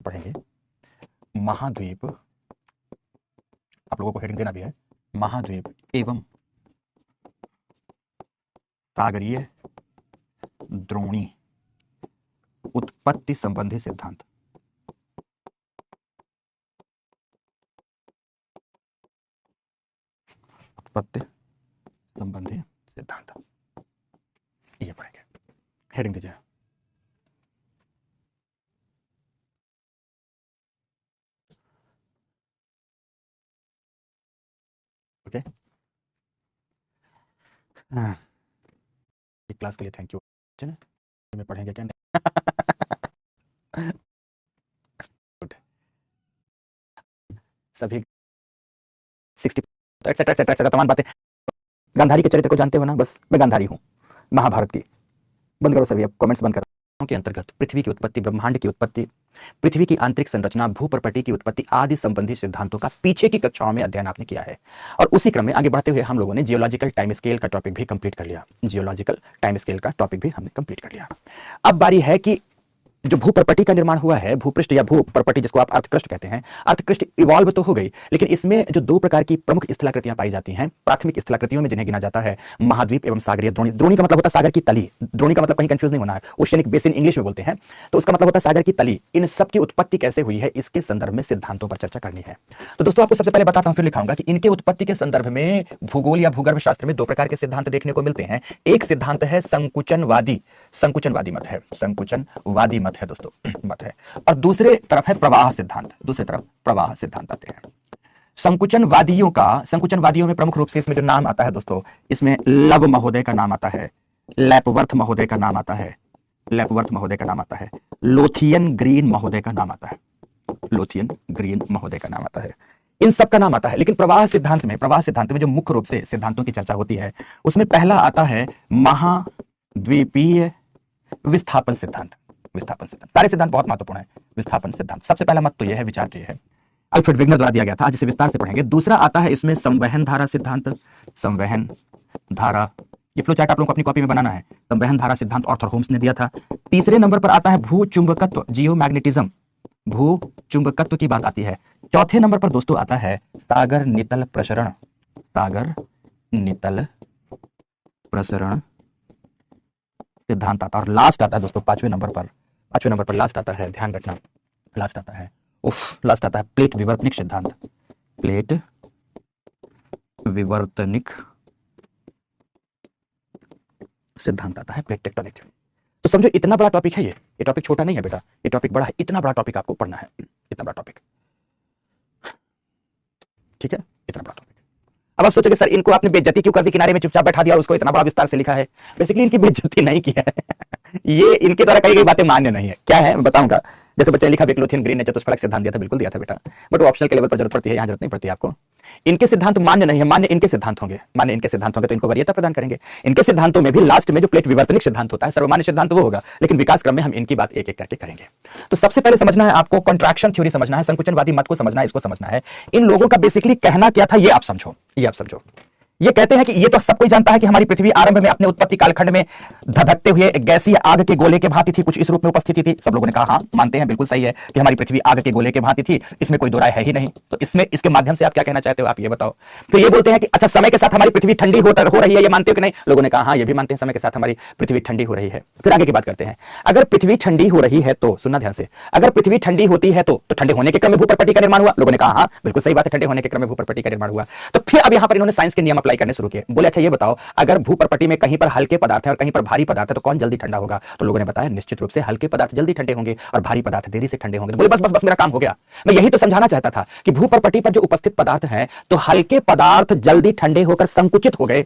पढ़ेंगे महाद्वीप, आप लोगों को हेडिंग देना भी है, महाद्वीप एवं सागरीय द्रोणी उत्पत्ति संबंधी सिद्धांत। उत्पत्ति संबंधी सिद्धांत, ये पढ़ेंगे। हेडिंग दीजिए। ओके, क्लास के लिए थैंक यू। में पढ़ेंगे क्या सभी 60 एक्सेट्रा एक्सेट्रा एक्सेट्रा तमाम बातें। गांधारी के चरित्र को जानते हो ना? बस मैं गांधारी हूँ महाभारत की। बंद करो सभी, अब कमेंट्स बंद करो। के अंतर्गत पृथ्वी की उत्पत्ति, ब्रह्मांड की उत्पत्ति, पृथ्वी की आंतरिक संरचना, भूप्रपटी की उत्पत्ति आदि संबंधी सिद्धांतों का पीछे की कक्षाओं में अध्ययन आपने किया है। और उसी क्रम में आगे बढ़ते हुए हम लोगों ने जियोलॉजिकल टाइम स्केल का टॉपिक भी कंप्लीट कर लिया। जियोलॉजिकल टाइम स्केल का टॉपिक भी हमने कंप्लीट कर लिया। अब बारी है कि जो भूप्रपटी का निर्माण हुआ है, भूपृष्ठ या भूप्रपटी जिसको आप अर्थकृष्ठ कहते हैं, अर्थकृष्ठ इवॉल्व तो हो गई, लेकिन इसमें जो दो प्रकार की प्रमुख स्थलाकृतियां पाई जाती हैं, प्राथमिक स्थलाकृतियों में जिन्हें गिना जाता है महाद्वीप एवं सागरीय द्रोणी। द्रोणी का मतलब होता है सागर की तली, द्रोणी का मतलब कहीं कंफ्यूज नहीं होना है, ओशियनिक बेसिन इंग्लिश में बोलते हैं, तो उसका मतलब होता है सागर की तली। इन सब की उत्पत्ति कैसे हुई है, इसके संदर्भ में सिद्धांतों पर चर्चा करनी है। तो दोस्तों आपको सबसे पहले बताता हूं, फिर लिखाऊंगा कि इनके उत्पत्ति के संदर्भ में भूगोल या भूगर्भ शास्त्र में दो प्रकार के सिद्धांत देखने को मिलते हैं। एक सिद्धांत है संकुचनवादी मत है, संकुचनवादी मत है दोस्तों, मत है। और दूसरे तरफ है प्रवाह सिद्धांत, दूसरी तरफ प्रवाह सिद्धांत आते हैं। संकुचनवादियों में प्रमुख रूप से इसमें जो नाम आता है दोस्तों, इसमें लव महोदय का नाम आता है, लैपवर्थ महोदय का नाम आता है, लैपवर्थ महोदय का नाम आता है, लोथियन ग्रीन महोदय का नाम आता है, लोथियन ग्रीन महोदय का नाम आता है, इन सब का नाम आता है। लेकिन प्रवाह सिद्धांत में जो मुख्य रूप से सिद्धांतों की चर्चा होती है, उसमें पहला आता है महाद्वीपीय विस्थापन सिद्धांत। विस्थापन सिद्धांत, सारे सिद्धांत बहुत महत्वपूर्ण है। विस्थापन सिद्धांत सबसे पहला मत तो यह है, विचार तो यह है, अल्फ्रेड वेगनर द्वारा दिया गया था, आज इसे विस्तार से पढ़ेंगे। दूसरा आता है इसमें संवहन धारा सिद्धांत, संवहन धारा, ये फ्लो चार्ट आप लोगों को अपनी कॉपी में बनाना है। संवहन धारा सिद्धांत आर्थर होम्स ने दिया था। तीसरे नंबर पर आता है भूचुंबकत्व, जियोमैग्नेटिज्म, भूचुंबकत्व की बात आती है। चौथे नंबर पर दोस्तों आता है सागर नितल प्रसरण, सागर नितल प्रसरण सिद्धांत आता है। और लास्ट आता है दोस्तों पांचवें नंबर पर लास्ट आता है, ध्यान रखना, लास्ट आता है प्लेट विवर्तनिक सिद्धांत, प्लेट विवर्तनिक सिद्धांत आता है, प्लेट टेक्टोनिक। तो समझो इतना बड़ा टॉपिक है, ये टॉपिक छोटा नहीं है बेटा, ये टॉपिक बड़ा है, इतना बड़ा टॉपिक आपको पढ़ना है, इतना बड़ा टॉपिक, ठीक है, इतना बड़ा टॉपिक। अब आप सोचोगे सर इनको आपने बेइज्जती क्यों कर दी, किनारे में चुपचाप बैठा दिया, उसको इतना बड़ा विस्तार से लिखा है। बेसिकली इनकी बेइज्जती नहीं की है ये इनके द्वारा कही गई बातें मान्य नहीं है। क्या है मैं बताऊंगा। जैसे बच्चे ने लिखा लोथियन ग्रीन ने चतुष्फलक सिद्धांत दिया था, बिल्कुल दिया था बेटा, बट वो ऑप्शनल के लेवल पर जरूरत पड़ती है, यहाँ जरूरत नहीं पड़ती है आपको। इनके सिद्धांत मान्य नहीं है, मान्य इनके सिद्धांत होंगे, तो इनको वरीयता प्रदान करेंगे। इनके सिद्धांतों में भी लास्ट में जो प्लेट विवर्तनिक सिद्धांत होता है, सर्वमान्य सिद्धांत वो होगा, लेकिन विकास क्रम में हम इनकी बात एक एक करके करेंगे। तो सबसे पहले समझना है आपको, कॉन्ट्रैक्शन थ्योरी समझना है, संकुचनवादी मत को समझना है, इसको समझना है। इन लोगों का बेसिकली कहना क्या था, ये आप समझो। ये कहते हैं कि ये तो सब कोई जानता है कि हमारी पृथ्वी आरंभ में अपने उत्पत्ति कालखंड में धधकते हुए गैसीय आग के गोले के भांति थी, कुछ इस रूप में उपस्थिति थी। सब लोगों ने कहा हाँ मानते हैं, बिल्कुल सही है कि हमारी पृथ्वी आग के गोले के भांति थी, इसमें कोई दो राय है ही नहीं। तो इसमें इसके माध्यम से आप क्या कहना चाहते हो, आप ये बताओ। फिर ये बोलते हैं कि अच्छा समय के साथ हमारी पृथ्वी ठंडी हो रही है, ये मानते हो कि नहीं? लोगों ने कहा हाँ ये भी मानते हैं, समय के साथ हमारी पृथ्वी ठंडी हो रही है। फिर आगे की बात करते हैं, अगर पृथ्वी ठंडी हो रही है तो सुनना ध्यान से, अगर पृथ्वी ठंडी होती है तो ठंडे होने के क्रम में भूप्रपटी का निर्माण हुआ। लोगों ने कहा हाँ बिल्कुल सही बात है, ठंडे होने के क्रम में भूप्रपटी का निर्माण हुआ। तो फिर अब यहां पर इन्होंने साइंस के नियम अप्लाई करने शुरू किए। बोले अच्छा ये बताओ, अगर भूप्रपटी में कहीं पर हल्के पदार्थ है और कहीं पर भारी पदार्थ है तो कौन जल्दी ठंडा होगा? तो लोगों ने बताया निश्चित रूप से हल्के पदार्थ जल्दी ठंडे होंगे और भारी पदार्थ देरी से ठंडे होंगे। बोले बस बस बस मेरा काम हो गया। मैं यही तो समझाना चाहता था कि भूप्रपटी पर जो उपस्थित पदार्थ हैं तो हल्के पदार्थ जल्दी ठंडे होकर संकुचित हो गए,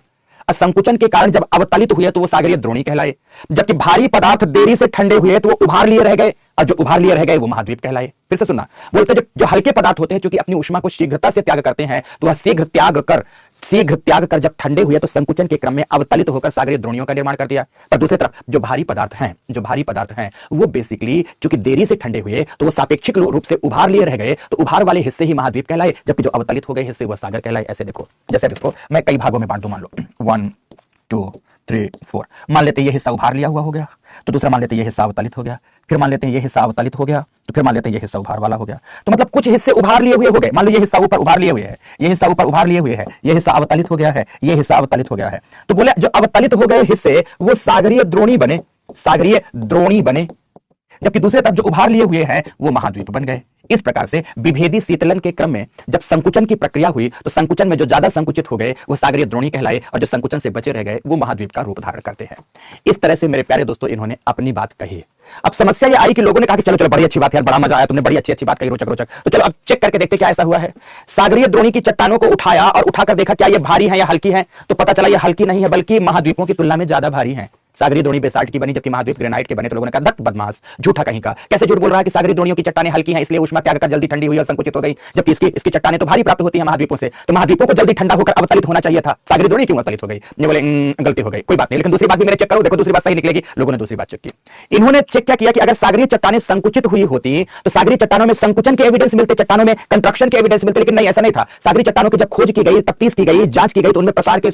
संकुचन के कारण जब अवतलित हुए तो वो सागरीय द्रोणी कहलाए, जबकि भारी पदार्थ देरी से ठंडे हुए तो वो उभार लिए रह गए, और जो उभार लिए रह गए वो महाद्वीप कहलाए। फिर से सुनना, बोलते जो हल्के पदार्थ होते हैं क्योंकि अपनी ऊष्मा को शीघ्रता से त्याग करते हैं, तो वह शीघ्र त्याग कर जब ठंडे हुए तो संकुचन के क्रम में अवतलित होकर सागरीय द्रोणियों का निर्माण कर दिया। पर दूसरी तरफ जो भारी पदार्थ हैं वो बेसिकली चूंकि देरी से ठंडे हुए तो वो सापेक्षिक रूप से उभार लिए रह गए, तो उभार वाले हिस्से ही महाद्वीप कहलाए, जबकि जो अवतलित हो गए हिस्से वह सागर कहलाए। ऐसे देखो, जैसे इसको मैं कई भागों में बांट दूं, मान लो 1 2 3 4। मान लेते हैं ये हिस्सा उभार लिया हुआ हो गया, तो दूसरा मान लेते हैं ये हिस्सा अवतलित हो गया, फिर मान लेते हैं ये हिस्सा अवतलित हो गया, तो फिर मान लेते हैं ये हिस्सा उभार वाला हो गया। तो मतलब कुछ हिस्से उभार लिए हुए हो गए। मान लो ये हिस्सा ऊपर उभार लिए हुए है, ये हिस्सा ऊपर उभार लिए हुए है, ये हिस्सा अवतलित हो गया है, ये हिस्सा अवतलित हो गया है। तो बोले जो अवतलित हो गए हिस्से वो सागरीय द्रोणी बने, सागरीय द्रोणी बने, जबकि दूसरे तरफ जो उभार लिए हुए हैं वो महाद्वीप बन गए। इस प्रकार से विभेदी शीतलन के क्रम में जब संकुचन की प्रक्रिया हुई तो संकुचन में जो ज्यादा संकुचित हो गए वो सागरीय द्रोणी कहलाए और जो संकुचन से बचे रह गए वो महाद्वीप का रूप धारण करते हैं। इस तरह से मेरे प्यारे दोस्तों इन्होंने अपनी बात कही। अब समस्या ये आई कि लोगों ने कहा कि चलो चलो बड़ी अच्छी बात है यार, बड़ा मजा आया, तुमने बड़ी अच्छी अच्छी बात कही, रोचक रोचक, तो चलो अब चेक करके देखते क्या ऐसा हुआ है। सागरीय द्रोणी की चट्टानों को उठाया और उठाकर देखा क्या ये भारी है या हल्की है, तो पता चला ये हल्की नहीं है बल्कि महाद्वीपों की तुलना में ज्यादा भारी है। सागरीय द्रोणी बेसाल्ट की बनी जबकि महाद्वीप ग्रेनाइट के बने। तो लोगों ने कहा धत बदमाश, झूठा कहीं का, कैसे झूठ बोल रहा है कि सागरीय द्रोणियों की चट्टानें हल्की हैं इसलिए ऊष्मा त्याग कर जल्दी ठंडी हुई और संकुचित हो गई, जबकि इसकी चट्टानें तो भारी प्राप्त होती हैं महाद्वीपों से, तो महाद्वीपों को जल्दी ठंडा होकर अवतलित होना चाहिए था, सागरीय द्रोणी क्यों अवतलित हो गई? ये बोले गलती हो गई, कोई बात नहीं, लेकिन दूसरी बात भी मेरे चेक करो, देखो दूसरी बात सही निकलेगी। लोगों ने दूसरी बात चेक की। इन्होंने चेक क्या किया कि अगर सागरीय चट्टानें संकुचित हुई होती तो सागरीय चट्टानों में संकुचन के एविडेंस मिलते, चट्टानों में कंट्रक्शन के एविडेंस मिलते, लेकिन नहीं, ऐसा नहीं था। सागरीय चट्टानों की जब खोज की गई, तफ्तीश की गई, जांच की गई तो उनमें प्रसार के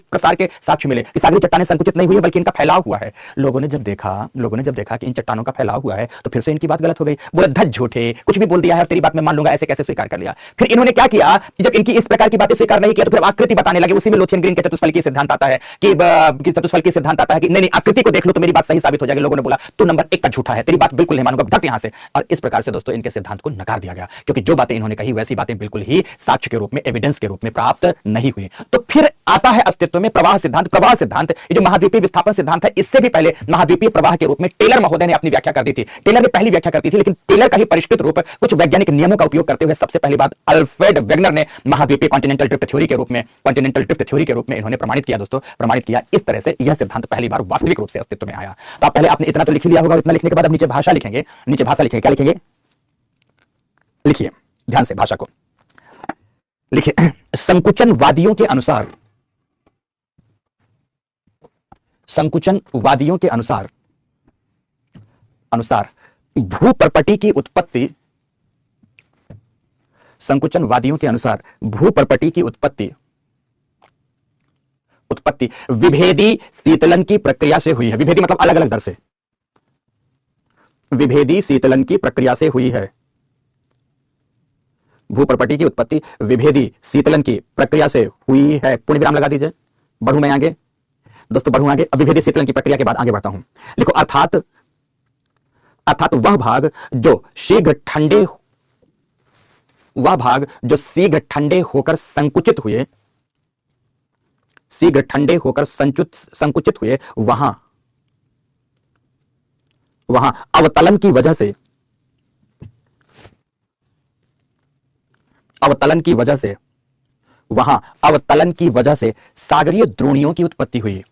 साक्ष्य मिले कि सागरीय चट्टानें संकुचित नहीं हुई बल्कि इनका फैलाव हुआ है। लोगों ने जब देखा कि इन चट्टानों का फैलाव हुआ है तो फिर से इनकी बात गलत हो गई। बोले धत झूठे, कुछ भी बोल दिया है, तेरी बात मैं मान लूंगा, ऐसे कैसे स्वीकार कर लिया। फिर इन्होंने क्या किया कि जब इनकी इस प्रकार की बातें स्वीकार नहीं किया तो फिर आकृति बताने लगे। उसी में लोथियन ग्रीन के चतुष्फलकीय सिद्धांत आता है कि चतुष्फलकीय सिद्धांत आता है कि नहीं आकृति को देख लो तो मेरी बात सही साबित हो जाएगी। लोगों ने बोला तू नंबर 1 का झूठा है, तेरी बात बिल्कुल नहीं मानूंगा, भट यहां से। और इस प्रकार से दोस्तों इनके सिद्धांत को नकार दिया गया क्योंकि जो बातें इन्होंने कही वैसी बातें बिल्कुल ही साक्ष्य के रूप में, एविडेंस के रूप में प्राप्त नहीं हुई। तो फिर आता है अस्तित्व में प्रवाह सिद्धांत। प्रवाह सिद्धांत ये जो महाद्वीपीय विस्थापन सिद्धांत है, इससे भी पहले महाद्वीपीय प्रवाह के रूप में टेलर महोदय ने अपनी व्याख्या कर दी थी। टेलर ने पहली व्याख्या कर दी थी, लेकिन टेलर का ही परिष्कृत रूप कुछ वैज्ञानिक नियमों का उपयोग करते हुए सबसे पहली बात अल्फ्रेड वेगनर ने महाद्वीपीय कॉन्टिनेंटल ड्रिफ्ट थ्योरी के रूप में इन्होंने प्रमाणित किया। दोस्तों प्रमाणित किया। इस तरह से यह सिद्धांत पहली बार वास्तविक रूप से अस्तित्व में आया। तो आप पहले आपने इतना तो लिख लिया होगा, इतना लिखने के बाद अब नीचे भाषा लिखेंगे। नीचे भाषा लिखेंगे, क्या लिखेंगे? लिखिए ध्यान से भाषा को लिखिए। संकुचनवादियों के अनुसार, संकुचनवादियों के अनुसार भूपर्पटी की उत्पत्ति, संकुचनवादियों के अनुसार भूपर्पटी की उत्पत्ति विभेदी शीतलन की प्रक्रिया से हुई है। विभेदी मतलब अलग अलग दर से, विभेदी शीतलन की प्रक्रिया से हुई है। भूपर्पटी की उत्पत्ति विभेदी शीतलन की प्रक्रिया से हुई है। पूर्ण विराम लगा दीजिए। बढ़ूं मैं आगे दोस्तों, बढ़ूं आगे। अब विभेदी शीतलन की प्रक्रिया के बाद आगे बढ़ता हूं। लिखो अर्थात वह भाग जो शीघ्र ठंडे होकर संकुचित हुए, शीघ्र ठंडे होकर संकुचित हुए, वहां अवतलन की वजह से सागरीय द्रोणियों की उत्पत्ति हुई।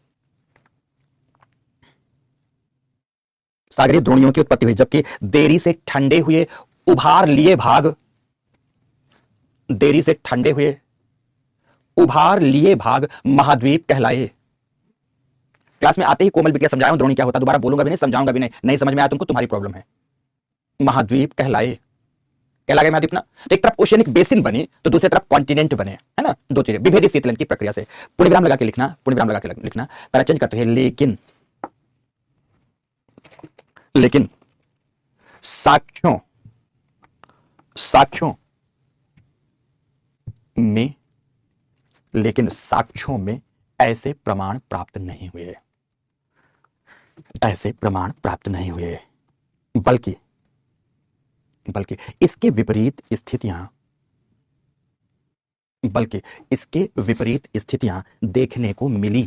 सागरीय द्रोणियों की उत्पत्ति हुई, जबकि देरी से ठंडे हुए उभार लिए भाग महाद्वीप कहलाए। क्लास में आते ही कोमल बिटिया समझाया हूं द्रोणी क्या होता, दोबारा बोलूंगा भी नहीं, समझाऊंगा भी नहीं समझ में आया तुमको, तुम्हारी प्रॉब्लम है। महाद्वीप कहलाए, कहला गया महाद्वीप ना। तो एक तरफ ओशियनिक बेसिन बनी तो दूसरी तरफ कॉन्टिनेंट बने, है ना, दो चीजें विभेदी शीतलन की प्रक्रिया से। पूर्ण विराम लगा के लिखना, पहले चेंज करते हैं। लेकिन साक्ष्यों में ऐसे प्रमाण प्राप्त नहीं हुए, बल्कि इसके विपरीत स्थितियां देखने को मिली।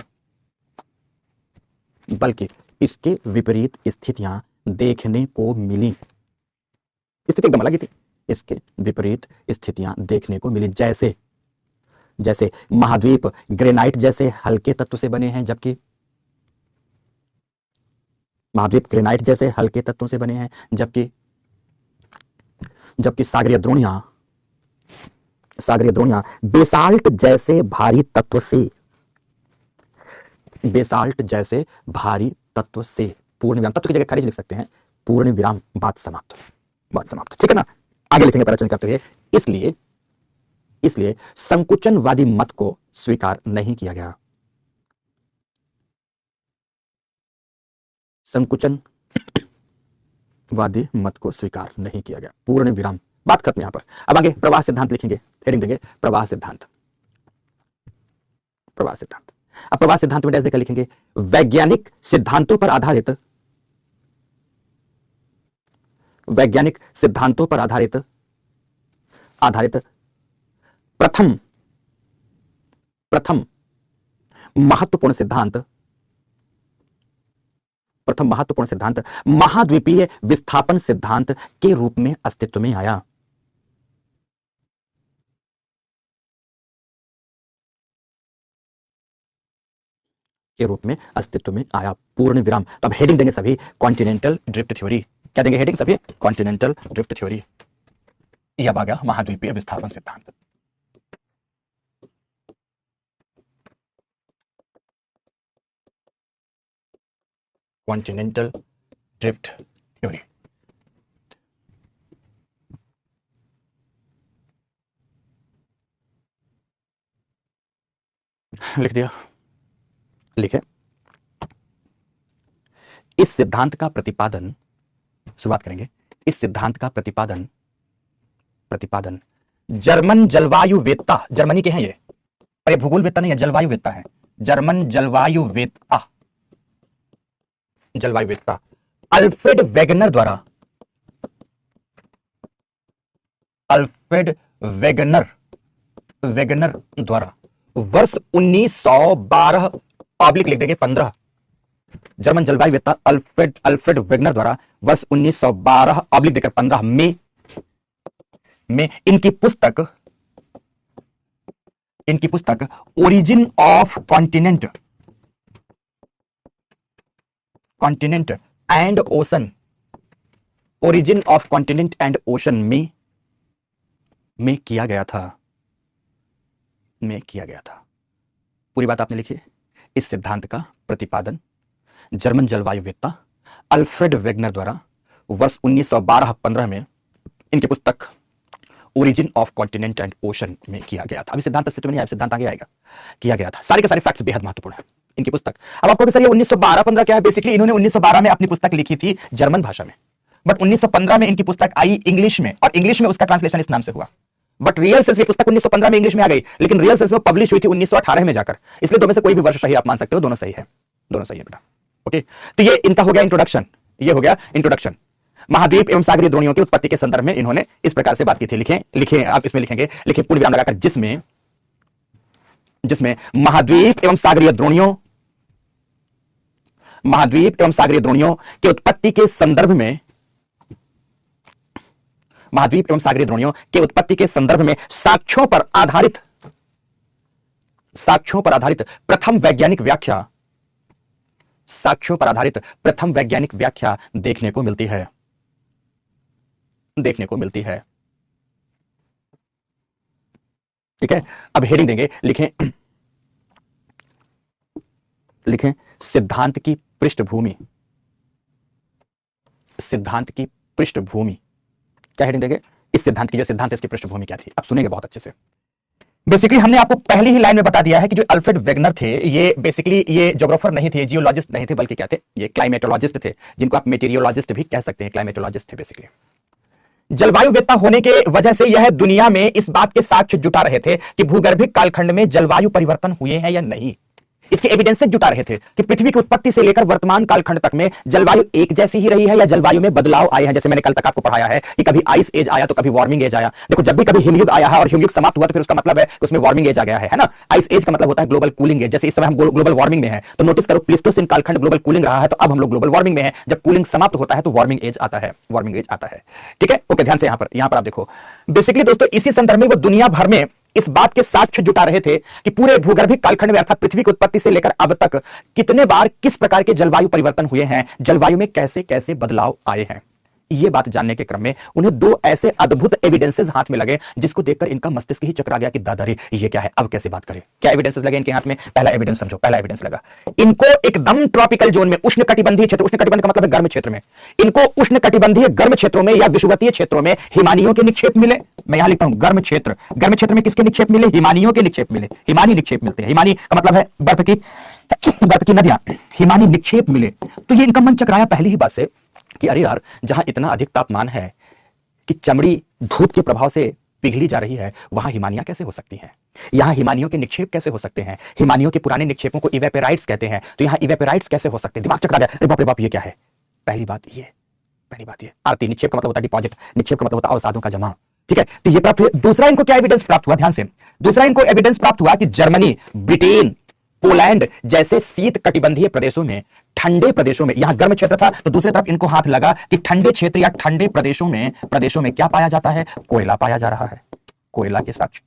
स्थिति एकदम अलग ही थी। इसके विपरीत स्थितियां देखने को मिली, जैसे महाद्वीप ग्रेनाइट जैसे हल्के तत्व से बने हैं, जबकि सागरीय द्रोणियां बेसाल्ट जैसे भारी तत्व से पूर्ण विराम, तत्व की जगह खारिज लिख सकते हैं, पूर्ण विराम, बात समाप्त। ठीक है ना। आगे लिखेंगे प्रश्न करते हुए। इसलिए संकुचनवादी मत को स्वीकार नहीं किया गया। संकुचन वादी मत को स्वीकार नहीं किया गया, पूर्ण विराम, बात खत्म यहां पर। अब आगे प्रवाह सिद्धांत लिखेंगे, हेडिंग देंगे प्रवाह सिद्धांत। प्रवाह सिद्धांत, अब प्रवाह सिद्धांत में डैश देकर लिखेंगे वैज्ञानिक सिद्धांतों पर आधारित, वैज्ञानिक सिद्धांतों पर आधारित प्रथम महत्वपूर्ण सिद्धांत, प्रथम महत्वपूर्ण सिद्धांत महाद्वीपीय विस्थापन सिद्धांत के रूप में अस्तित्व में आया। के रूप में अस्तित्व में आया, पूर्ण विराम। तो अब हेडिंग देंगे सभी कॉन्टिनेंटल ड्रिफ्ट थ्योरी। क्या देंगे हेडिंग सभी? Continental drift theory. यह अब आ गया महाद्वीपीय विस्थापन सिद्धांत। Continental drift theory. लिख दिया, लिखे। इस सिद्धांत का प्रतिपादन, शुरुआत करेंगे, इस सिद्धांत का प्रतिपादन जर्मन जलवायुवेत्ता, जर्मनी के हैं ये, और ये भूगोलवेत्ता नहीं है, जलवायुवेत्ता है, जर्मन जलवायुवेत्ता अल्फ्रेड वेगनर द्वारा, अल्फ्रेड वेगनर द्वारा वर्ष 1912 ऑब्लिक लिख देंगे 15, जर्मन जलवायुवेत्ता अल्फ्रेड वेगनर द्वारा वर्ष 1912 ऑब्लिक देकर 15 में इनकी पुस्तक origin of continent and ocean, origin of continent and ocean में किया गया था, पूरी बात आपने लिखी। इस सिद्धांत का प्रतिपादन जर्मन जलवायुवेत्ता अल्फ्रेड वेगनर द्वारा वर्ष 1912-15 में इनकी पुस्तक origin of continent and ocean में किया गया था। अभी सिद्धांत अस्तित्व में नहीं आया, सिद्धांत आगे आएगा, किया गया था। सारे के सारे फैक्ट्स बेहद महत्वपूर्ण है इनकी पुस्तक। अब आपको सर ये 1912-15 क्या है? बेसिकली इन्होंने 1912 में अपनी पुस्तक लिखी थी जर्मन भाषा में, बट 1915 में इनकी पुस्तक आई इंग्लिश में, और इंग्लिश में उसका ट्रांसलेशन इस नाम से हुआ। बट रियल सेंस में पुस्तक 1915 में इंग्लिश में आ गई, लेकिन रियल सेंस में पब्लिश हुई थी 1918 में जाकर। इसलिए दो में से कोई भी वर्ष सही आप मान सकते हो, दोनों सही है, दोनों सही है बेटा। ओके, तो ये इनका हो गया इंट्रोडक्शन, ये हो गया इंट्रोडक्शन। महाद्वीप एवं सागरीय द्रोणियों की उत्पत्ति के संदर्भ में इन्होंने इस प्रकार से बात की थी। लिखें आप इसमें लिखेंगे, लिखें पूर्ण विराम लगाकर, जिसमें महाद्वीप एवं सागरीय द्रोणियों की उत्पत्ति के संदर्भ में, महाद्वीप एवं सागरीय द्रोणियों के उत्पत्ति के संदर्भ में साक्ष्यों पर आधारित प्रथम वैज्ञानिक व्याख्या देखने को मिलती है, ठीक है। अब हेडिंग देंगे, लिखें सिद्धांत की पृष्ठभूमि, क्या हेडिंग देंगे? इस सिद्धांत की, जो सिद्धांत इसकी पृष्ठभूमि क्या थी, आप सुनेंगे बहुत अच्छे से। बेसिकली हमने आपको पहली ही लाइन में बता दिया है कि जो अल्फ्रेड वेगनर थे, ये बेसिकली ये ज्योग्राफर नहीं थे, जियोलॉजिस्ट नहीं थे, बल्कि क्या थे? ये क्लाइमेटोलॉजिस्ट थे, जिनको आप मेटीरियोलॉजिस्ट भी कह सकते हैं, क्लाइमेटोलॉजिस्ट थे बेसिकली। जलवायुवेत्ता होने के वजह से यह दुनिया में इस बात के साक्ष्य जुटा रहे थे कि भूगर्भिक कालखंड में जलवायु परिवर्तन हुए हैं या नहीं। इसके एविडेंसेस जुटा रहे थे कि पृथ्वी की उत्पत्ति से लेकर वर्तमान कालखंड तक में जलवायु एक जैसी ही रही है या जलवायु में बदलाव आए हैं। जैसे मैंने कल तक आपको पढ़ाया है कि कभी आइस एज आया तो कभी वार्मिंग एज आया। देखो, जब भी कभी हिमयुग आया है और हिमयुग समाप्त हुआ तो फिर उसका मतलब है कि उसमें वार्मिंग एज आ गया है ना। आइस एज का मतलब होता है ग्लोबल कूलिंग एज। जैसे इस समय हम ग्लोबल वार्मिंग में है, तो नोटिस करो प्लीस्टोसिन कालखंड ग्लोबल कूलिंग रहा है, तो अब हम लोग ग्लोबल वार्मिंग में है। जब कूलिंग समाप्त होता है तो वार्मिंग एज आता है, ठीक है। ओके, ध्यान से यहां पर आप देखो, बेसिकली दोस्तों इसी संदर्भ में वो दुनिया भर में इस बात के साक्ष्य जुटा रहे थे कि पूरे भूगर्भिक कालखंड में, अर्थात पृथ्वी की उत्पत्ति से लेकर अब तक कितने बार किस प्रकार के जलवायु परिवर्तन हुए हैं, जलवायु में कैसे कैसे बदलाव आए हैं। ये बात जानने के क्रम में उन्हें दो ऐसे अद्भुत एविडेंसेस हाथ में लगे जिसको देखकर इनका मस्तिष्क ही चकरा गया कि दादारे ये क्या है, अब कैसे बात करें। क्या एविडेंसेस लगे इनके हाथ में? पहला एविडेंस समझो, पहला एविडेंस लगा इनको एकदम ट्रॉपिकल जोन में, उष्णकटिबंधीय क्षेत्र, उष्णकटिबंध का मतलब है गर्म क्षेत्र में, इनको उष्णकटिबंधीय गर्म क्षेत्रों में या विषुवतीय क्षेत्रों में हिमानियों के निक्षेप मिले। मैं यहां लिखता हूं गर्म क्षेत्र में किसके निक्षेप मिले? हिमानियों के निक्षेप मिले। हिमानी निक्षेप मिलते हैं। हिमानी का मतलब है बर्फ की बर्फ की नदियां हिमानी निक्षेप मिले तो ये इनका मन चकराया पहली ही बात से कि अरे यार, जहां इतना अधिक तापमान है कि चमड़ी धूप के प्रभाव से पिघली जा रही है, वहां हिमानियां कैसे हो सकती हैं? यहां हिमानियों के निक्षेप कैसे हो सकते हैं? हिमानियों के पुराने निक्षेपों को इवेपोराइट्स कहते हैं, तो यहां इवेपोराइट्स कैसे हो सकते हैं? दिमाग चकरा गया, अरे बाप रे बाप, ये क्या है? पहली बात ये आरती, निक्षेप का मतलब होता है डिपॉजिट, निक्षेप का मतलब होता है अवसादों का जमा। ठीक है, तो ये प्राप्त हुआ। दूसरा इनको क्या एविडेंस प्राप्त हुआ? ध्यान से, दूसरा इनको एविडेंस प्राप्त हुआ कि जर्मनी, ब्रिटेन, पोलैंड जैसे शीत कटिबंधीय प्रदेशों में, ठंडे प्रदेशों में, यहां गर्म क्षेत्र था तो दूसरी तरफ इनको हाथ लगा कि ठंडे क्षेत्र या ठंडे प्रदेशों में क्या पाया जाता है? कोयला पाया जा रहा है, कोयला के साक्ष्य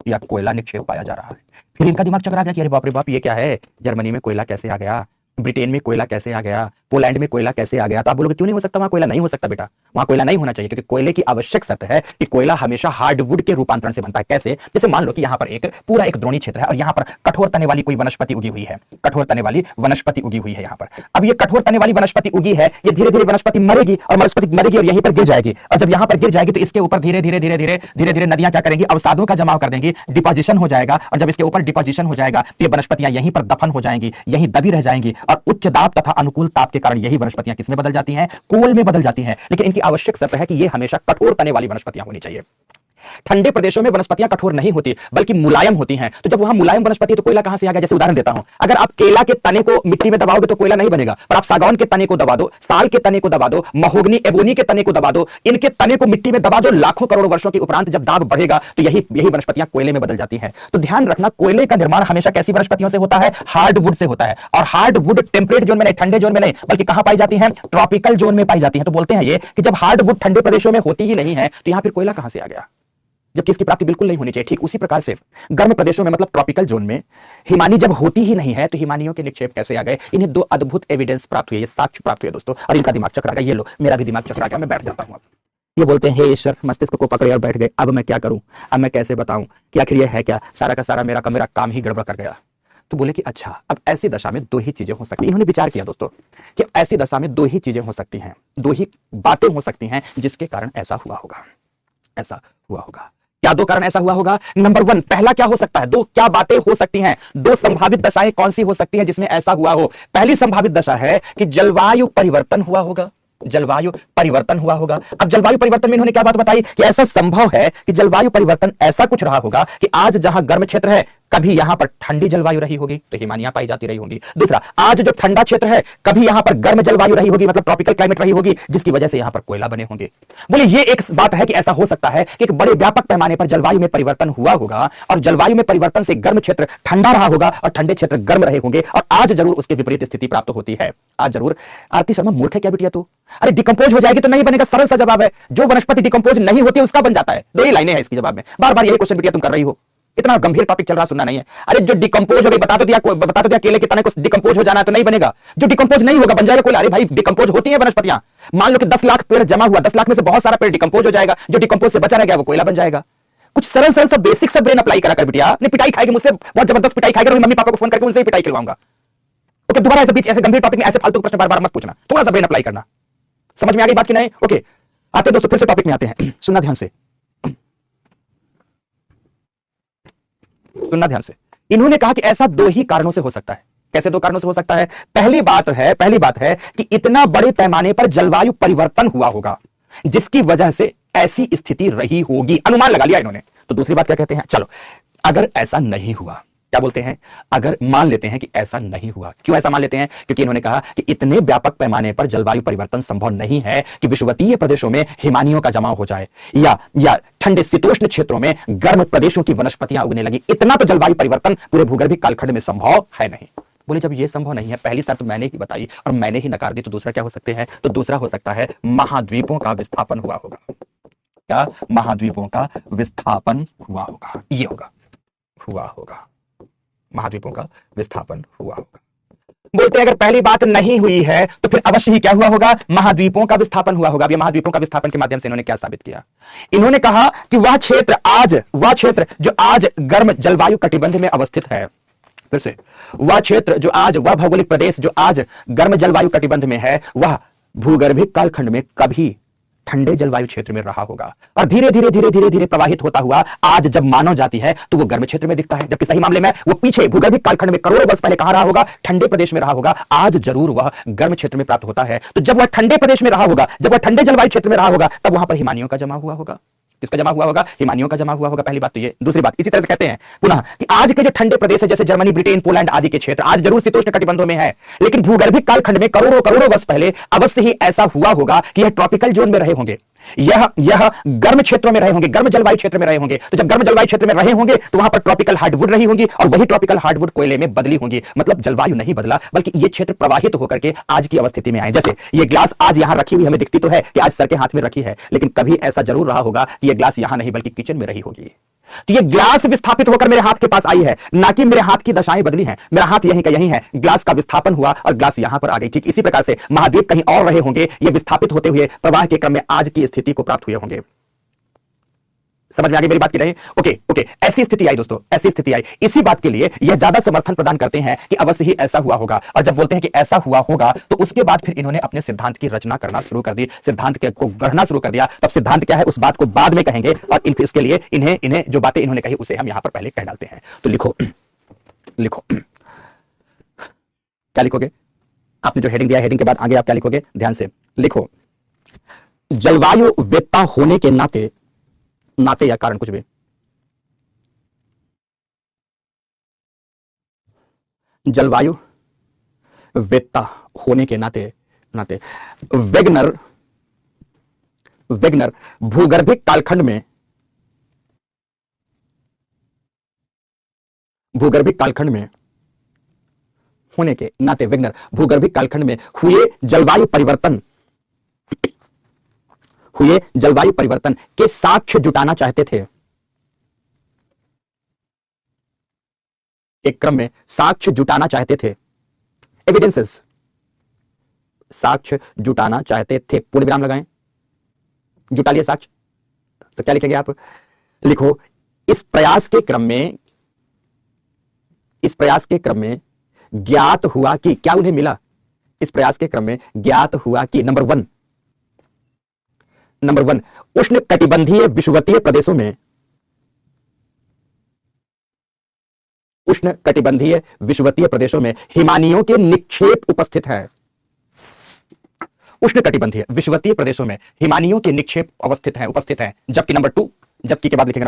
या कोयला निक्षेप पाया जा रहा है। फिर इनका दिमाग चकरा गया कि अरे बाप रे बाप, ये क्या है? जर्मनी में कोयला कैसे आ गया? ब्रिटेन में कोयला कैसे आ गया? पोलैंड में कोयला कैसे आ गया? तो आप बोलोगे क्यों नहीं हो सकता? वहां कोयला नहीं हो सकता बेटा, वहां कोयला नहीं होना चाहिए, क्योंकि कोयले की आवश्यक शर्त है कि कोयला हमेशा हार्डवुड के रूपांतरण से बनता है। कैसे? जैसे मान लो कि यहां पर पूरा एक द्रोणी क्षेत्र है और यहां पर कठोर तने वाली कोई वनस्पति उगी हुई है, कठोर तने वाली वनस्पति उगी हुई है यहां पर। अब ये कठोर तने वाली वनस्पति उगी है, ये धीरे धीरे वनस्पति मरेगी और यहीं पर गिर जाएगी, और जब यहां पर गिर जाएगी तो इसके ऊपर धीरे धीरे नदियां क्या करेंगी? अवसादों का जमाव कर देंगी, डिपोजिशन हो जाएगा, और जब इसके ऊपर डिपोजिशन हो जाएगा तो ये वनस्पतियां यहीं पर दफन हो जाएंगी, यहीं दबी रह जाएंगी, और उच्च दाब तथा अनुकूल ताप के कारण यही वनस्पतियां किसमें बदल जाती हैं? कोल में बदल जाती हैं। लेकिन इनकी आवश्यक शर्त है कि ये हमेशा कठोर तने वाली वनस्पतियां होनी चाहिए। ठंडे प्रदेशों में वनस्पतियां कठोर नहीं होती बल्कि मुलायम होती हैं, तो जब वहां मुलायम वनस्पति है तो कोयला कहां से आ गया? जैसे उदाहरण देता हूं, अगर आप केला के तने को मिट्टी में दबाओगे तो कोयला नहीं बनेगा, पर आप सागौन के तने को दबा दो, साल के तने को दबा दो, महोगनी एबोनी के तने को दबा दो, इनके तने को मिट्टी में दबा दो, लाखों करोड़ वर्षों के उपरांत जब दाब बढ़ेगा तो यही वनस्पतियां कोयले में बदल जाती हैं। तो ध्यान रखना, कोयले का निर्माण हमेशा कैसी वनस्पतियों से होता है? हार्डवुड से होता है, और हार्डवुड टेम्परेट जोन में नहीं, ठंडे जोन में नहीं, बल्कि कहां पाई जाती है? ट्रॉपिकल जोन में पाई जाती है। तो बोलते हैं ये कि जब हार्डवुड ठंडे प्रदेशों में होती ही नहीं है तो यहां फिर कोयला कहां से आ गया, जबकि इसकी प्राप्ति बिल्कुल नहीं होनी चाहिए। ठीक उसी प्रकार से गर्म प्रदेशों में, मतलब ट्रॉपिकल जोन में, हिमानी जब होती ही नहीं है तो हिमानियों के निक्षेप कैसे आ गए? इन्हें दो अद्भुत एविडेंस प्राप्त हुए, ये साक्ष्य प्राप्त हुए दोस्तों, और इनका दिमाग चकरा गया। ये लो, मेरा भी दिमाग चकरा गया, मैं बैठ जाता हूं। अब ये बोलते हैं, हे ईश्वर, मस्तिष्क को पकड़े और बैठ गए, अब मैं क्या करूं? अब मैं कैसे बताऊं कि आखिर ये है क्या? सारा का सारा मेरा काम ही गड़बड़ कर गया। तो बोले कि अच्छा, अब ऐसी दशा में दो ही चीजें हो सकती हैं। इन्होंने विचार किया दोस्तों कि ऐसी दशा में दो ही चीजें हो सकती हैं, दो ही बातें हो सकती हैं जिसके कारण ऐसा हुआ होगा। क्या दो कारण ऐसा हुआ होगा? नंबर वन, पहला क्या हो सकता है? दो क्या बातें हो सकती हैं? दो संभावित दशाएं कौन सी हो सकती हैं जिसमें ऐसा हुआ हो? पहली संभावित दशा है कि जलवायु परिवर्तन हुआ होगा, जलवायु परिवर्तन हुआ होगा। अब जलवायु परिवर्तन में इन्होंने क्या बात बताई कि ऐसा संभव है कि जलवायु परिवर्तन ऐसा कुछ रहा होगा कि आज जहां गर्म क्षेत्र है कभी यहां पर ठंडी जलवायु रही होगी तो हिमानियां पाई जाती रही होंगी। दूसरा, आज जो ठंडा क्षेत्र है कभी यहां पर गर्म जलवायु रही होगी, मतलब ट्रॉपिकल क्लाइमेट रही होगी, जिसकी वजह से यहां पर कोयला बने होंगे। बोले ये एक बात है कि ऐसा हो सकता है कि एक बड़े व्यापक पैमाने पर जलवायु में परिवर्तन हुआ होगा, और जलवायु में परिवर्तन से गर्म क्षेत्र ठंडा रहा होगा और ठंडे क्षेत्र गर्म रहे होंगे, और आज जरूर उसके विपरीत स्थिति प्राप्त होती है। आज जरूर। आरती शर्मा मूर्ख है क्या बिटिया तू? अरे डिकंपोज हो जाएगी तो नहीं बनेगा, सरल सा जवाब है। जो वनस्पति डिकंपोज नहीं होती उसका बन जाता है। दो ही लाइनें हैं इसके जवाब में, बार बार यही क्वेश्चन बिटिया तुम कर रही हो। इतना गंभीर टॉपिक चल रहा, सुनना नहीं है। अरे जो डिकंपोज हो गई, बता तो दिया केले के तने को डिकंपोज हो जाना है तो नहीं बनेगा। जो डिकंपोज नहीं होगा बन जाएगा कोयला। अरे भाई, डिकंपोज होती है वनस्पतियां। मान लो कि 10 लाख पेड़ जमा हुआ, 10 लाख में से बहुत सारा पेड़ डिकंपोज हो जाएगा, जो डिकंपोज से बचा रह गया वो कोयला बन जाएगा। कुछ सरल सब बेसिक सब ब्रेन अप्लाई करा कर बिटिया। नहीं पिटाई खाएगी मुझसे, बहुत जबरदस्त पिटाई खाएगी, मम्मी पापा को फोन करके उनसे ही पिटाई खिलवाऊंगा। ओके, दोबारा ऐसे बीच ऐसे गंभीर टॉपिक में ऐसे फालतू प्रश्न बार बार मत पूछना, थोड़ा सा ब्रेन अप्लाई करना। समझ में आ गई बात की नहीं? ओके, आते दोस्तों फिर से टॉपिक में आते हैं। सुनना ध्यान से, सुनना ध्यान से। इन्होंने कहा कि ऐसा दो ही कारणों से हो सकता है। कैसे दो कारणों से हो सकता है? पहली बात है कि इतना बड़े पैमाने पर जलवायु परिवर्तन हुआ होगा जिसकी वजह से ऐसी स्थिति रही होगी, अनुमान लगा लिया इन्होंने। तो दूसरी बात क्या कहते हैं? चलो, अगर ऐसा नहीं हुआ, क्या बोलते हैं? अगर मान लेते हैं कि ऐसा नहीं हुआ। क्यों ऐसा मान लेते हैं? क्योंकि इन्होंने कहा कि इतने व्यापक पैमाने पर जलवायु परिवर्तन संभव नहीं है कि विषुवतीय प्रदेशों में हिमानियों का जमाव हो जाए या ठंडे शीतोष्ण क्षेत्रों में गर्म प्रदेशों की वनस्पतियां उगने लगी। इतना तो जलवायु परिवर्तन पूरे भूगर्भिक कालखंड में संभव है नहीं। बोले जब ये संभव नहीं है, पहली शर्त मैंने ही बताई और मैंने ही नकार दी, तो दूसरा क्या हो सकते हैं? तो दूसरा हो सकता है महाद्वीपों का विस्थापन हुआ होगा। क्या? महाद्वीपों का विस्थापन हुआ होगा। ये हुआ होगा, महाद्वीपों का विस्थापन हुआ होगा। बोलते हैं अगर पहली बात नहीं हुई है तो फिर अवश्य ही क्या हुआ होगा? महाद्वीपों का विस्थापन हुआ होगा। अब महाद्वीपों का विस्थापन के माध्यम से इन्होंने क्या साबित किया? इन्होंने कहा कि वह क्षेत्र जो आज गर्म जलवायु कटिबंध में अवस्थित है, फिर से वह भौगोलिक प्रदेश जो आज गर्म जलवायु कटिबंध में है, वह भूगर्भिक कालखंड में कभी ठंडे जलवायु क्षेत्र में रहा होगा और धीरे धीरे धीरे धीरे धीरे प्रवाहित होता हुआ आज जब मानव जाती है तो वो गर्म क्षेत्र में दिखता है, जबकि सही मामले में वो पीछे भूगर्भिक कालखंड में करोड़ों वर्ष पहले कहां रहा होगा, ठंडे प्रदेश में रहा होगा। आज जरूर वह गर्म क्षेत्र में प्राप्त होता है। तो जब वह ठंडे प्रदेश में रहा होगा, जब वह ठंडे जलवायु क्षेत्र में रहा होगा, तब वहां पर हिमानियों का जमा हुआ होगा। किसका जमा हुआ होगा? हिमानियों का जमा हुआ होगा। पहली बात तो ये। दूसरी बात, इसी तरह से कहते हैं पुनः कि आज के जो ठंडे प्रदेश है जैसे जर्मनी, ब्रिटेन, पोलैंड आदि के क्षेत्र आज जरूर शीतोष्ण कटिबंधों में है, लेकिन भूगर्भिक कालखंड में करोड़ों करोड़ों वर्ष पहले अवश्य ही ऐसा हुआ होगा कि यह ट्रॉपिकल जोन में रहे होंगे, यह गर्म क्षेत्रों में रहे होंगे, गर्म जलवायु क्षेत्र में रहे होंगे। तो जब गर्म जलवायु क्षेत्र में रहे होंगे तो वहां पर ट्रॉपिकल हार्डवुड रही होंगी और वही ट्रॉपिकल हार्डवुड कोयले में बदली होंगी। मतलब जलवायु नहीं बदला, बल्कि ये क्षेत्र प्रवाहित होकर के आज की अवस्थिति में आए। जैसे ये ग्लास आज यहां रखी हुई हमें दिखती तो है कि आज सर के हाथ में रखी है, लेकिन कभी ऐसा जरूर रहा होगा कि यह ग्लास यहां नहीं बल्कि किचन में रही होगी। तो ये ग्लास विस्थापित होकर मेरे हाथ के पास आई है, ना कि मेरे हाथ की दशाएं बदली हैं। मेरा हाथ यहीं का यहीं है, ग्लास का विस्थापन हुआ और ग्लास यहां पर आ गई। ठीक इसी प्रकार से महाद्वीप कहीं और रहे होंगे, ये विस्थापित होते हुए प्रवाह के क्रम में आज की स्थिति को प्राप्त हुए होंगे। समझ में आ गई मेरी बात की नहीं? ओके ओके, ऐसी स्थिति आई दोस्तों, ऐसी स्थिति आई। इसी बात के लिए यह ज्यादा समर्थन प्रदान करते हैं कि अवश्य ही ऐसा हुआ होगा। और जब बोलते हैं कि ऐसा हुआ होगा तो उसके बाद फिर इन्होंने अपने सिद्धांत की रचना करना शुरू कर दी, सिद्धांत को गढ़ना शुरू कर दिया। तब सिद्धांत क्या है उस बात को बाद में कहेंगे, और इसके लिए इन्हें जो बातें इन्होंने कही उसे हम यहां पर पहले कह डालते हैं। तो लिखो लिखो, क्या लिखोगे? आपने जो हेडिंग दिया, हेडिंग के बाद आगे आप क्या लिखोगे? ध्यान से लिखो। जलवायु वेत्ता होने के नाते, नाते या कारण कुछ भी, जलवायु वेत्ता होने के नाते वेगनर भूगर्भिक कालखंड में होने के नाते वेगनर भूगर्भिक कालखंड में हुए जलवायु परिवर्तन के साक्ष्य जुटाना चाहते थे। एक क्रम में साक्ष्य जुटाना चाहते थे, एविडेंसेस, साक्ष्य जुटाना चाहते थे। पूर्ण विराम लगाएं, जुटा लिए साक्ष्य। तो क्या लिखेंगे आप? लिखो, इस प्रयास के क्रम में ज्ञात हुआ कि, क्या उन्हें मिला? इस प्रयास के क्रम में ज्ञात हुआ कि नंबर वन उष्ण कटिबंधीय विषुवतीय प्रदेशों में हिमानियों के निक्षेप उपस्थित है। उष्ण कटिबंधीय विषुवतीय प्रदेशों में हिमानियों के निक्षेप उपस्थित हैं। जबकि नंबर 2, जबकि के बाद लिखेंगे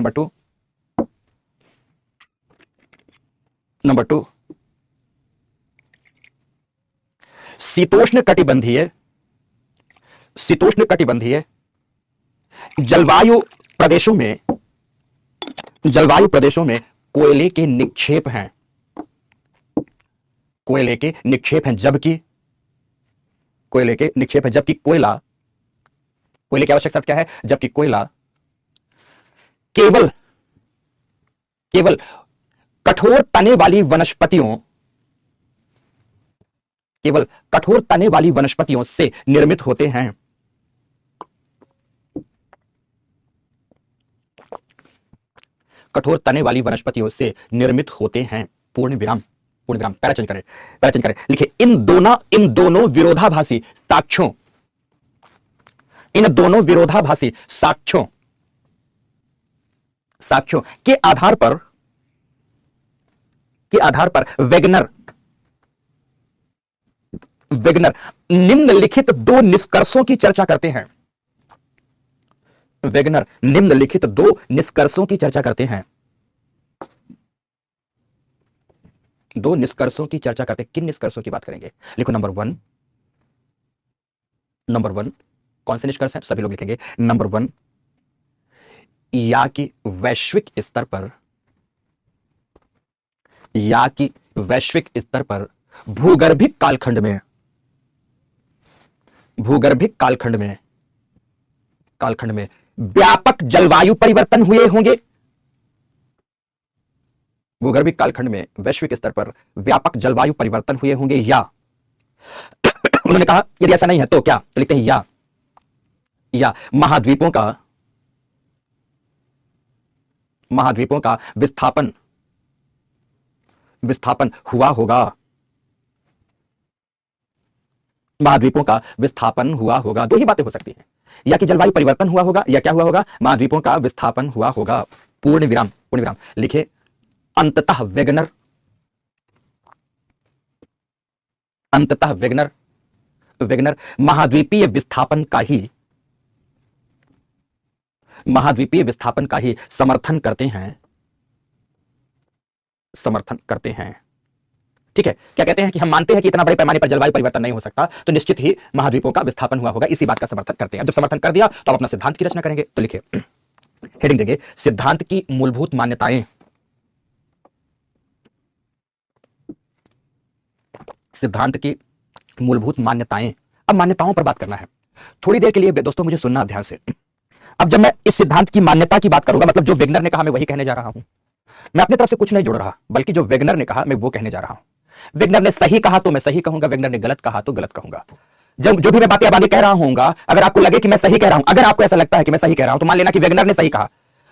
नंबर 2 शीतोष्ण कटिबंधीय जलवायु प्रदेशों में कोयले के निक्षेप हैं, जबकि कोयले की आवश्यकता क्या है? जबकि कोयला केवल कठोर तने वाली वनस्पतियों से निर्मित होते हैं। कठोर तने वाली वनस्पतियों से निर्मित होते हैं। पूर्ण विराम, पैरा चेंज करें। लिखिए, इन दोनों विरोधाभासी साक्ष्यों के आधार पर वेगनर निम्नलिखित दो निष्कर्षों की चर्चा करते हैं। दो निष्कर्षों की चर्चा करते हैं। किन निष्कर्षों की बात करेंगे? लिखो, नंबर वन कौन से निष्कर्ष हैं? सभी लोग लिखेंगे। नंबर 1, या कि वैश्विक स्तर पर भूगर्भिक कालखंड में व्यापक जलवायु परिवर्तन हुए होंगे। भूगर्भिक कालखंड में वैश्विक स्तर पर व्यापक जलवायु परिवर्तन हुए होंगे, या उन्होंने कहा यदि ऐसा नहीं है तो क्या? तो लिखते हैं या महाद्वीपों का विस्थापन हुआ होगा। दो ही बातें हो सकती हैं। या कि जलवायु परिवर्तन हुआ होगा, या क्या हुआ होगा, महाद्वीपों का विस्थापन हुआ होगा। पूर्ण विराम लिखे अंततः वेगनर महाद्वीपीय विस्थापन का ही समर्थन करते हैं। ठीक है, क्या कहते हैं कि हम मानते हैं कि इतना बड़े पैमाने पर जलवायु परिवर्तन नहीं हो सकता, तो निश्चित ही महाद्वीपों का विस्थापन हुआ होगा, इसी बात का समर्थन करते हैं। जब समर्थन कर दिया तो आप अपना सिद्धांत की रचना करेंगे। तो लिखिए, हेडिंग देंगे सिद्धांत की मूलभूत मान्यताएं। सिद्धांत की मूलभूत मान्यताएं। अब मान्यताओं पर बात करना है थोड़ी देर के लिए दोस्तों, मुझे सुनना ध्यान से। अब जब मैं इस सिद्धांत की मान्यता की बात करूंगा, मतलब जो वेगनर ने कहा मैं वही कहने जा रहा हूं। मैं अपनी तरफ से कुछ नहीं जोड़ रहा, बल्कि जो वेगनर ने कहा मैं वो कहने जा रहा हूं। वेगनर ने सही कहा तो मैं सही कहूंगा, वेगनर ने गलत कहा तो गलत कहूंगा। जब जो भी मैं बातें अब आगे कह रहा हूंगा, अगर आपको लगे कि मैं सही कह रहा हूं, अगर आपको ऐसा लगता है कि मैं सही कह रहा हूं, तो मान लेना कि वेगनर ने सही कहा।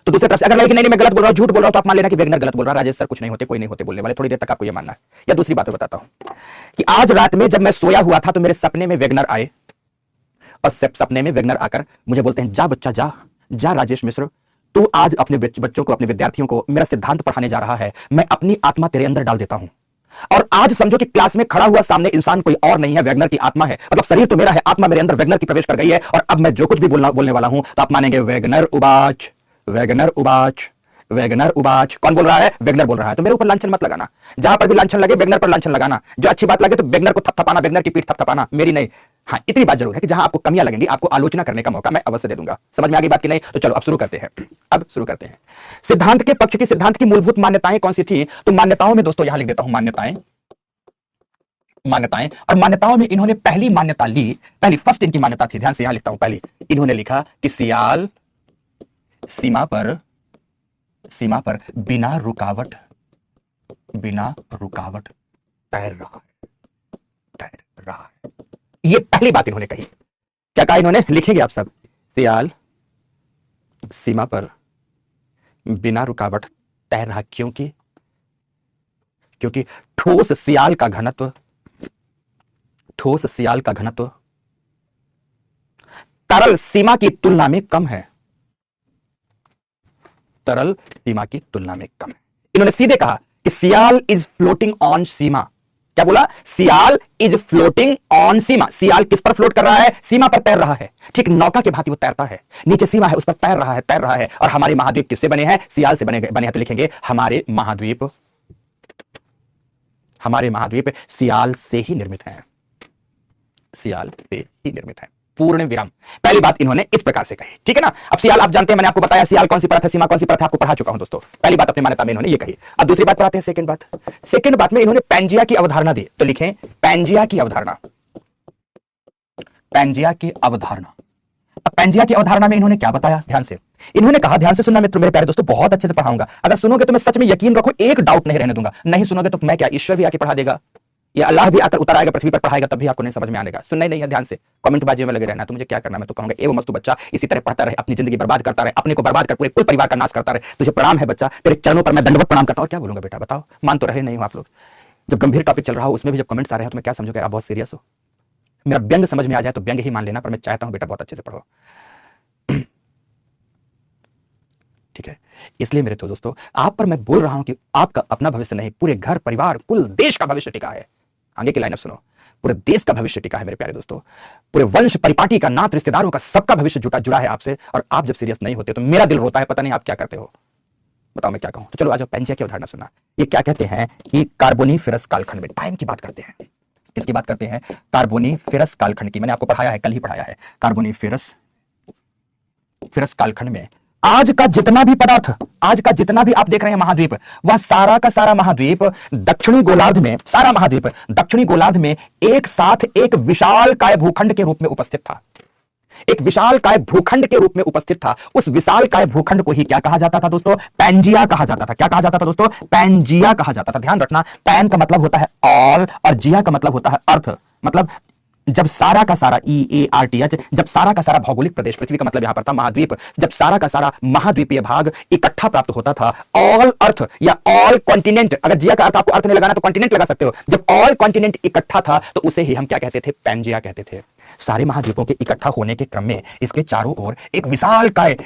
तो दूसरी तरफ से अगर लगे कि नहीं मैं गलत बोल रहा हूं, झूठ बोल रहा हूं, तो आप मान लेना कि वेगनर गलत बोल रहा है, राजेश सर कुछ नहीं होते, कोई नहीं होते बोलने वाले। थोड़ी देर तक आपको यह मानना है। या दूसरी बात बताता हूं कि आज रात में जब मैं सोया हुआ था तो मेरे सपने में वेगनर आए, और सपने में वेगनर आकर मुझे बोलते हैं, जा बच्चा जा राजेश मिश्र, तू आज अपने बच्चों को, अपने विद्यार्थियों को मेरा सिद्धांत पढ़ाने जा रहा है। मैं अपनी आत्मा तेरे अंदर डाल देता हूं, और आज समझो कि क्लास में खड़ा हुआ सामने इंसान कोई और नहीं है, वेगनर की आत्मा है। मतलब शरीर तो मेरा है, आत्मा मेरे अंदर वेगनर की प्रवेश कर गई है, और अब मैं जो कुछ भी बोलने वाला हूं तो आप मानेंगे वेगनर उबाच, वेगनर उबाच, वेगनर उबाच। कौन बोल रहा है? वेगनर बोल रहा है। तो मेरे ऊपर लांछन मत लगाना, जहां पर भी लांछन लगे वेगनर पर लांछन लगाना। जो अच्छी बात लगे तो वेगनर को थपथपाना, वेगनर की पीठ थपथपाना, मेरी नहीं। हाँ, इतनी बात जरूर है कि जहां आपको कमियां लगेंगी आपको आलोचना करने का मौका मैं अवश्य दे दूंगा। समझ में आ गई बात की नहीं? तो चलो अब शुरू करते हैं। सिद्धांत के पक्ष की, सिद्धांत की मूलभूत मान्यताएं कौन सी थी? तो मान्यताओं में दोस्तों यहां लिख देता हूं मान्यताएं, और मान्यताओं में इन्होंने पहली मान्यता ली, पहली फर्स्ट इनकी मान्यता थी, ध्यान से यहां लिखता हूं। पहली इन्होंने लिखा कि सियाल सीमा पर बिना रुकावट तैर रहा है। ये पहली बात इन्होंने कही। क्या कहा इन्होंने? लिखेंगे आप सब, सियाल सीमा पर बिना रुकावट तैर रहा। क्योंकि ठोस सियाल का घनत्व तरल सीमा की तुलना में कम है। इन्होंने सीधे कहा कि सियाल इज फ्लोटिंग ऑन सीमा। क्या बोला? सियाल इज फ्लोटिंग ऑन सीमा। सियाल किस पर फ्लोट कर रहा है? सीमा पर तैर रहा है। ठीक नौका के भांति वो तैरता है, नीचे सीमा है उस पर तैर रहा है। और हमारे महाद्वीप किससे बने हैं? सियाल से बने हैं। तो लिखेंगे हमारे महाद्वीप सियाल से ही निर्मित हैं। पूर्ण विराम। पहली बात इन्होंने इस प्रकार से कही, ठीक है ना। अब सियाल आप जानते हैं, मैंने आपको बताया सियाल कौन सी परत है, सीमा कौन सी परत है, आपको पढ़ा चुका हूं दोस्तों। पहली बात अपनी मान्यता में इन्होंने ये कही। अब दूसरी बात पर आते हैं, सेकंड बात में इन्होंने पैंजिया की अवधारणा दी। तो लिखें पैंजिया की अवधारणा। अब पैंजिया की अवधारणा में इन्होंने क्या बताया? ध्यान से इन्होंने कहा, ध्यान से सुनना मित्रों, मेरे प्यारे दोस्तों, बहुत अच्छे से पढ़ाऊंगा। अगर सुनोगे तो मैं सच में यकीन रखो एक डाउट नहीं रहने दूंगा। नहीं सुनोगे तो मैं क्या, ईश्वर भी आके पढ़ा देगा, या अल्लाह भी आकर उतर आएगा पृथ्वी पर पढ़ाएगा, तब भी आपको नहीं समझ में आएगा। सुनना ही नहीं है, ध्यान से कमेंट बाजी में लगे रहना। तो मुझे क्या करना, मैं तो कहूंगा एवं मस्तु बच्चा, इसी तरह पढ़ता रहे, अपनी जिंदगी बर्बाद करता रहे, अपने को बर्बाद कर पूरे कुल परिवार का नाश करता रहे। तुझे प्रणाम है बच्चा, तेरे चरणों पर मैं दंडवत प्रणाम करता हूं। क्या बोलूंगा बेटा, बताओ, मान तो रहे नहीं हो आप लोग। जब गंभीर टॉपिक चल रहा हो उसमें भी जब कमेंट्स आ रहे हैं तो मैं क्या समझूंगा आप बहुत सीरियस हो। मेरा व्यंग समझ में आ जाए तो व्यंग ही मान लेना, पर मैं चाहता हूं बेटा बहुत अच्छे से पढ़ो, ठीक है। इसलिए मेरे तो दोस्तों आप पर मैं बोल रहा हूं कि आपका अपना भविष्य नहीं, पूरे घर परिवार कुल देश का भविष्य टिका है। आगे की लाइन अब सुनो, पूरे देश का भविष्य टिका है मेरे प्यारे दोस्तों। पूरे वंश परिपाटी का, नात रिश्तेदारों का, सबका भविष्य जुड़ा है आपसे। और आप जब सीरियस नहीं होते तो मेरा दिल रोता है, पता नहीं आप क्या करते हो। बताओ मैं क्या कहूं। तो चलो आज पैंजिया की अवधारणा सुना। ये क्या कहते हैं कि कार्बोनिफेरस कालखंड में, टाइम की बात करते हैं। किसकी बात करते हैं? कार्बोनिफेरस कालखंड की। मैंने आपको पढ़ाया है, कल ही पढ़ाया है। कार्बोनिफेरस कालखंड में आज का जितना भी पदार्थ, आज का जितना भी आप देख रहे हैं महाद्वीप, वह सारा का सारा महाद्वीप दक्षिणी गोलार्ध में, सारा महाद्वीप दक्षिणी गोलार्ध में एक साथ एक विशालकाय भूखंड के रूप में उपस्थित था। एक विशालकाय भूखंड के रूप में उपस्थित था। उस विशालकाय भूखंड को ही क्या कहा जाता था दोस्तों? पैंजिया कहा जाता था। क्या कहा जाता था दोस्तों? पैंजिया कहा जाता था। ध्यान रखना, पैन का मतलब होता है ऑल और जिया का मतलब होता है अर्थ। मतलब जब सारा का सारा EARTH, जब सारा का सारा भौगोलिक प्रदेश, पृथ्वी का मतलब यहां पर था महाद्वीप, जब सारा का सारा महाद्वीपीय भाग इकट्ठा प्राप्त होता था, ऑल अर्थ या ऑल कॉन्टिनेंट, अगर जिया का अर्थ आपको अर्थ नहीं लगाना तो कॉन्टिनेंट लगा सकते हो, जब ऑल कॉन्टिनेंट इकट्ठा था तो उसे ही हम क्या कहते थे, पैंजिया कहते थे। सारे महाद्वीपों के इकट्ठा होने के क्रम में इसके चारों ओर एक विशालकाय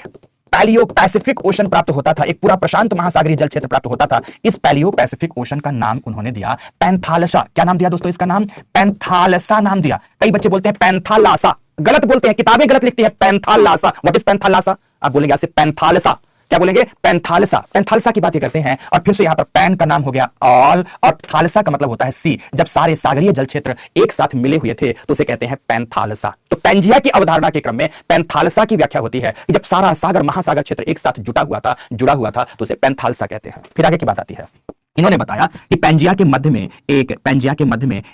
पैलियो पैसिफिक ओशन प्राप्त होता था, एक पूरा प्रशांत महासागरीय जल क्षेत्र प्राप्त होता था। इस पैलियो पैसिफिक ओशन का नाम उन्होंने दिया पैंथालसा। क्या नाम दिया दोस्तों इसका नाम? पैंथालसा नाम दिया। कई बच्चे बोलते हैं पैंथालासा, गलत बोलते हैं, किताबें गलत लिखती है पैंथालासा। What is Panthalassa? आप बोलेंगे ऐसे पैंथालसा, क्या बोलेंगे? पैंथालसा। पैंथालसा की बात ये करते हैं और फिर से यहां पर पैन का नाम हो गया ऑल और थालसा का मतलब होता है सी। जब सारे सागरीय जल क्षेत्र एक साथ मिले हुए थे तो उसे कहते हैं पैंथालसा। तो पैंजिया की अवधारणा के क्रम में पैंथालसा की व्याख्या होती है कि जब सारा सागर महासागर क्षेत्र एक साथ जुड़ा हुआ था तो उसे पैंथालसा कहते हैं। फिर आगे की बात आती है, इन्होंने बताया कि पैंजिया के मध्य में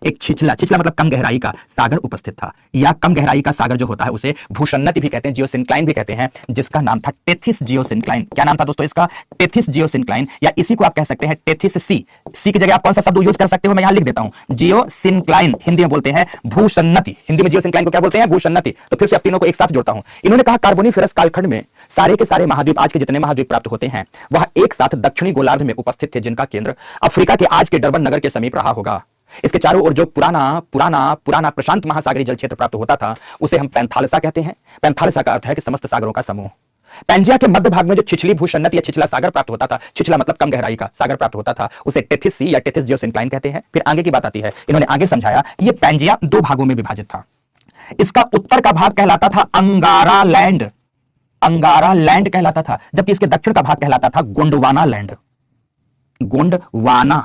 एक छिछला मतलब कम गहराई का सागर उपस्थित था, या कम गहराई का सागर जो होता है उसे भूषण्णति भी कहते हैं, जियोसिंक्लाइन भी कहते हैं, जिसका नाम था टेथिस जियोसिंक्लाइन। क्या नाम था दोस्तों इसका? टेथिस जियोसिंक्लाइन, या इसी को आप कह सकते हैं टेथिस सी। सी की जगह आप कौन सा शब्द यूज कर सकते हो, मैं यहां लिख देता हूं, जियोसिंक्लाइन। हिंदी में बोलते हैं भूषण्णति, हिंदी में जियोसिंक्लाइन को क्या बोलते हैं? भूषण्णति। तो फिर से आप तीनों को एक साथ जोड़ता हूं। इन्होंने कहा कार्बोनिफेरस कालखंड में सारे के सारे महाद्वीप, आज के जितने महाद्वीप प्राप्त होते हैं, वह एक साथ दक्षिणी गोलार्ध में उपस्थित थे, जिनका केंद्र अफ्रीका के आज के डरबन नगर के समीप रहा होगा। इसके चारों ओर जो पुराना प्रशांत महासागरीय जल क्षेत्र प्राप्त होता था उसे हम पैंथालसा कहते हैं। पैंथालसा का अर्थ है कि समस्त सागरों का समूह। पैंजिया के मध्य भाग में जो छिछली भूषण्णत या छिछला सागर प्राप्त होता था, छिछला मतलब कम गहराई का सागर प्राप्त होता था, उसे टेथिस सी या टेथिस जियोसिंक्लाइन कहते हैं। फिर आगे की बात आती है, इन्होंने आगे समझाया ये पैंजिया दो भागों में विभाजित था। इसका उत्तर का भाग कहलाता था अंगारा लैंड, अंगारा लैंड कहलाता था, जबकि इसके दक्षिण का भाग कहलाता था गोंडवाना लैंड, गोंडवाना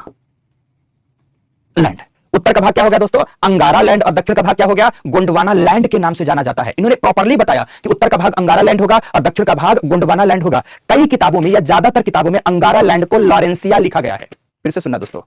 लैंड। उत्तर का भाग क्या हो गया दोस्तों? अंगारा लैंड, और दक्षिण का भाग क्या हो गया? गोंडवाना लैंड के नाम से जाना जाता है। इन्होंने प्रॉपर्ली बताया कि उत्तर का भाग अंगारा लैंड होगा और दक्षिण का भाग गोंडवाना लैंड होगा। कई किताबों में या ज्यादातर किताबों में अंगारा लैंड को लॉरेंसिया लिखा गया है। फिर से सुनना दोस्तों,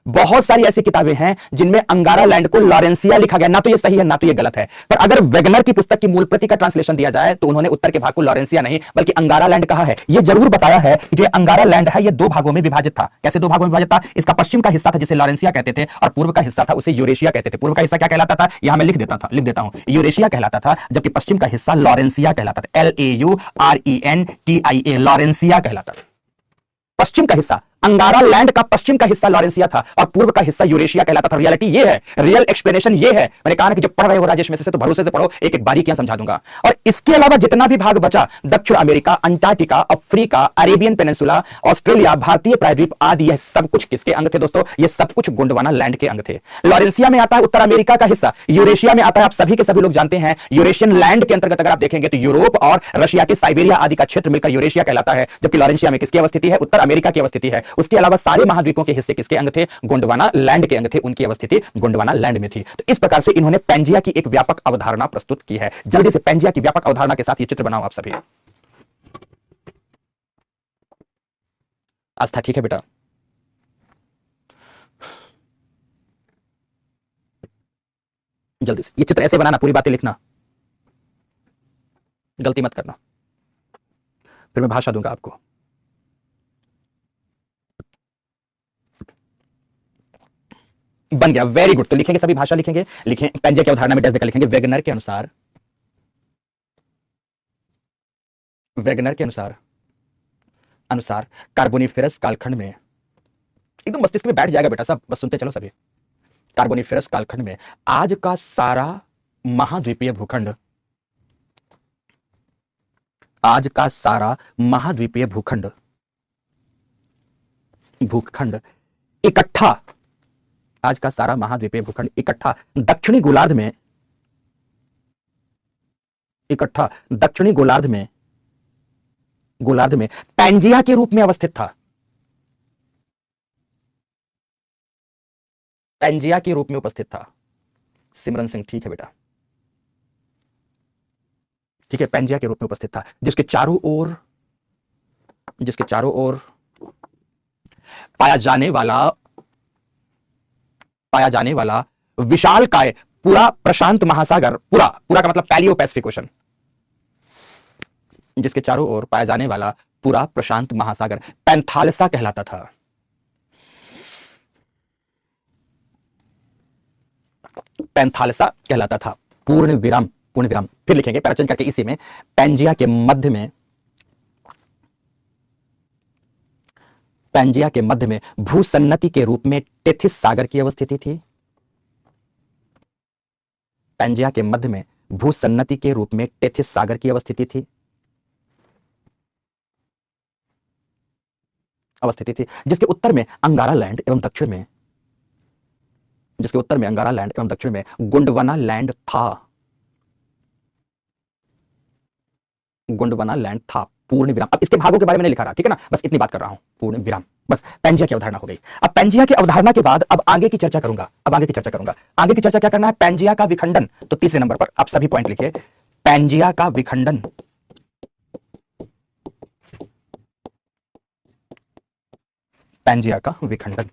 बहुत सारी ऐसी किताबें हैं जिनमें अंगारा लैंड को लॉरेंसिया लिखा गया। ना तो ये सही है ना तो ये गलत है, पर अगर वेगनर की पुस्तक की मूल प्रति का ट्रांसलेशन दिया जाए तो उन्होंने उत्तर के भाग को लॉरेंसिया नहीं बल्कि अंगारा लैंड कहा है। ये जरूर बताया है कि जो अंगारा लैंड है ये दो भागों में विभाजित था। कैसे दो भागों में विभाजित था? इसका पश्चिम का हिस्सा था जिसे लॉरेंसिया कहते थे, और पूर्व का हिस्सा था उसे यूरेशिया कहते थे। पूर्व का हिस्सा क्या कहलाता था? यहां मैं लिख देता हूं, यूरेशिया कहलाता था, जबकि पश्चिम का हिस्सा लॉरेंसिया कहलाता था। LAURENTIA, लॉरेंसिया कहलाता था। पश्चिम का हिस्सा, अंगारा लैंड का पश्चिम का हिस्सा लॉरेंसिया था और पूर्व का हिस्सा यूरेशिया कहलाता था। रियलिटी ये है, रियल एक्सप्लेनेशन ये है। मैंने कहा ना कि जब पढ़ रहे हो राजेश में से तो भरोसे से पढ़ो, एक एक बारीकियां समझा दूंगा। और इसके अलावा जितना भी भाग बचा, दक्षिण America, Antarctica, Africa, Arabian peninsula, Australia, भारतीय प्रायद्वीप आदि, यह सब कुछ किसके अंग थे दोस्तों? ये सब कुछ गोंडवाना लैंड के अंग थे। लॉरेंसिया में आता है उत्तर अमेरिका का हिस्सा, यूरेशिया में आता है, आप सभी के सभी लोग जानते हैं, यूरेशियन लैंड के अंतर्गत अगर आप देखेंगे तो यूरोप और रशिया के साइबेरिया आदि का क्षेत्र मिलकर यूरेशिया कहलाता है, जबकि लॉरेंसिया में किसकी अवस्थिति है? उत्तर अमेरिका की अवस्थिति है। उसके अलावा सारे महाद्वीपों के हिस्से किसके अंग थे? गोंडवाना लैंड के अंग थे, उनकी अवस्थिति गोंडवाना लैंड में थी। तो इस प्रकार से इन्होंने पैंजिया की एक व्यापक अवधारणा प्रस्तुत की है। जल्दी से पैंजिया की व्यापक अवधारणा के साथ ये चित्र बनाओ आप सभी। आस्था ठीक है बेटा? जल्दी से ये चित्र ऐसे बनाना, पूरी बातें लिखना, गलती मत करना, फिर मैं भाषा दूंगा आपको। बन गया, वेरी गुड। तो लिखेंगे सभी, भाषा लिखेंगे, लिखें पैंजिया की अवधारणा में डैश देकर लिखेंगे, वेगनर के अनुसार कार्बोनिफेरस कालखंड में, एकदम मस्तिष्क में बैठ जाएगा बेटा सब, बस सुनते चलो सभी। कार्बोनिफेरस कालखंड में आज का सारा महाद्वीपीय भूखंड, आज का सारा महाद्वीपीय भूखंड इकट्ठा, आज का सारा महाद्वीपीय भूखंड इकट्ठा दक्षिणी गोलार्ध में, इकट्ठा दक्षिणी गोलार्ध में पैंजिया के रूप में अवस्थित था। पैंजिया के रूप में उपस्थित था। सिमरन सिंह ठीक है बेटा, ठीक है, पैंजिया के रूप में उपस्थित था, जिसके चारों ओर पाया जाने वाला विशालकाय पूरा प्रशांत महासागर, पूरा का मतलब पैलियो पैसिफिक ओशन, जिसके चारों ओर पाया जाने वाला पूरा प्रशांत महासागर पैंथालसा कहलाता था। पैंथालसा कहलाता था। पूर्ण विराम, पूर्ण विराम। फिर लिखेंगे पैराचेंज करके इसी में, पैंजिया के मध्य में, पैंजिया के मध्य में भूसन्नति के रूप में टेथिस सागर की अवस्थिति थी। पैंजिया के मध्य में भूसन्नति के रूप में टेथिस सागर की अवस्थिति थी, जिसके उत्तर में अंगारा लैंड एवं दक्षिण में, जिसके उत्तर में अंगारा लैंड एवं दक्षिण में गोंडवाना लैंड था, गोंडवाना लैंड था। पूर्ण विराम। अब इसके भागों के बारे में नहीं लिखा रहा, ठीक है ना, बस इतनी बात कर रहा हूं, पूर्ण विराम। बस पैंजिया की अवधारणा हो गई। अब पैंजिया की अवधारणा के बाद अब आगे की चर्चा करूंगा। आगे की चर्चा क्या करना है? पैंजिया का विखंडन। तो तीसरे नंबर पर आप सभी पॉइंट लिखिए, पैंजिया का विखंडन। पैंजिया का विखंडन,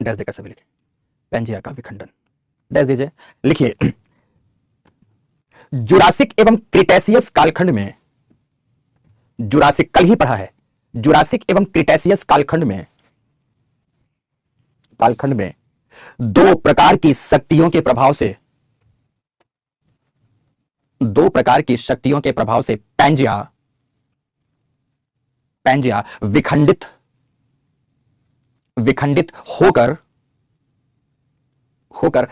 डैश देकर सभी लिखे, पैंजिया का विखंडन, डैश दीजिए, लिखिए। जुरासिक एवं क्रिटेशियस कालखंड में, जुरासिक कल ही पढ़ा है, जुरासिक एवं क्रिटेशियस कालखंड में दो प्रकार की शक्तियों के प्रभाव से, दो प्रकार की शक्तियों के प्रभाव से पैंजिया विखंडित होकर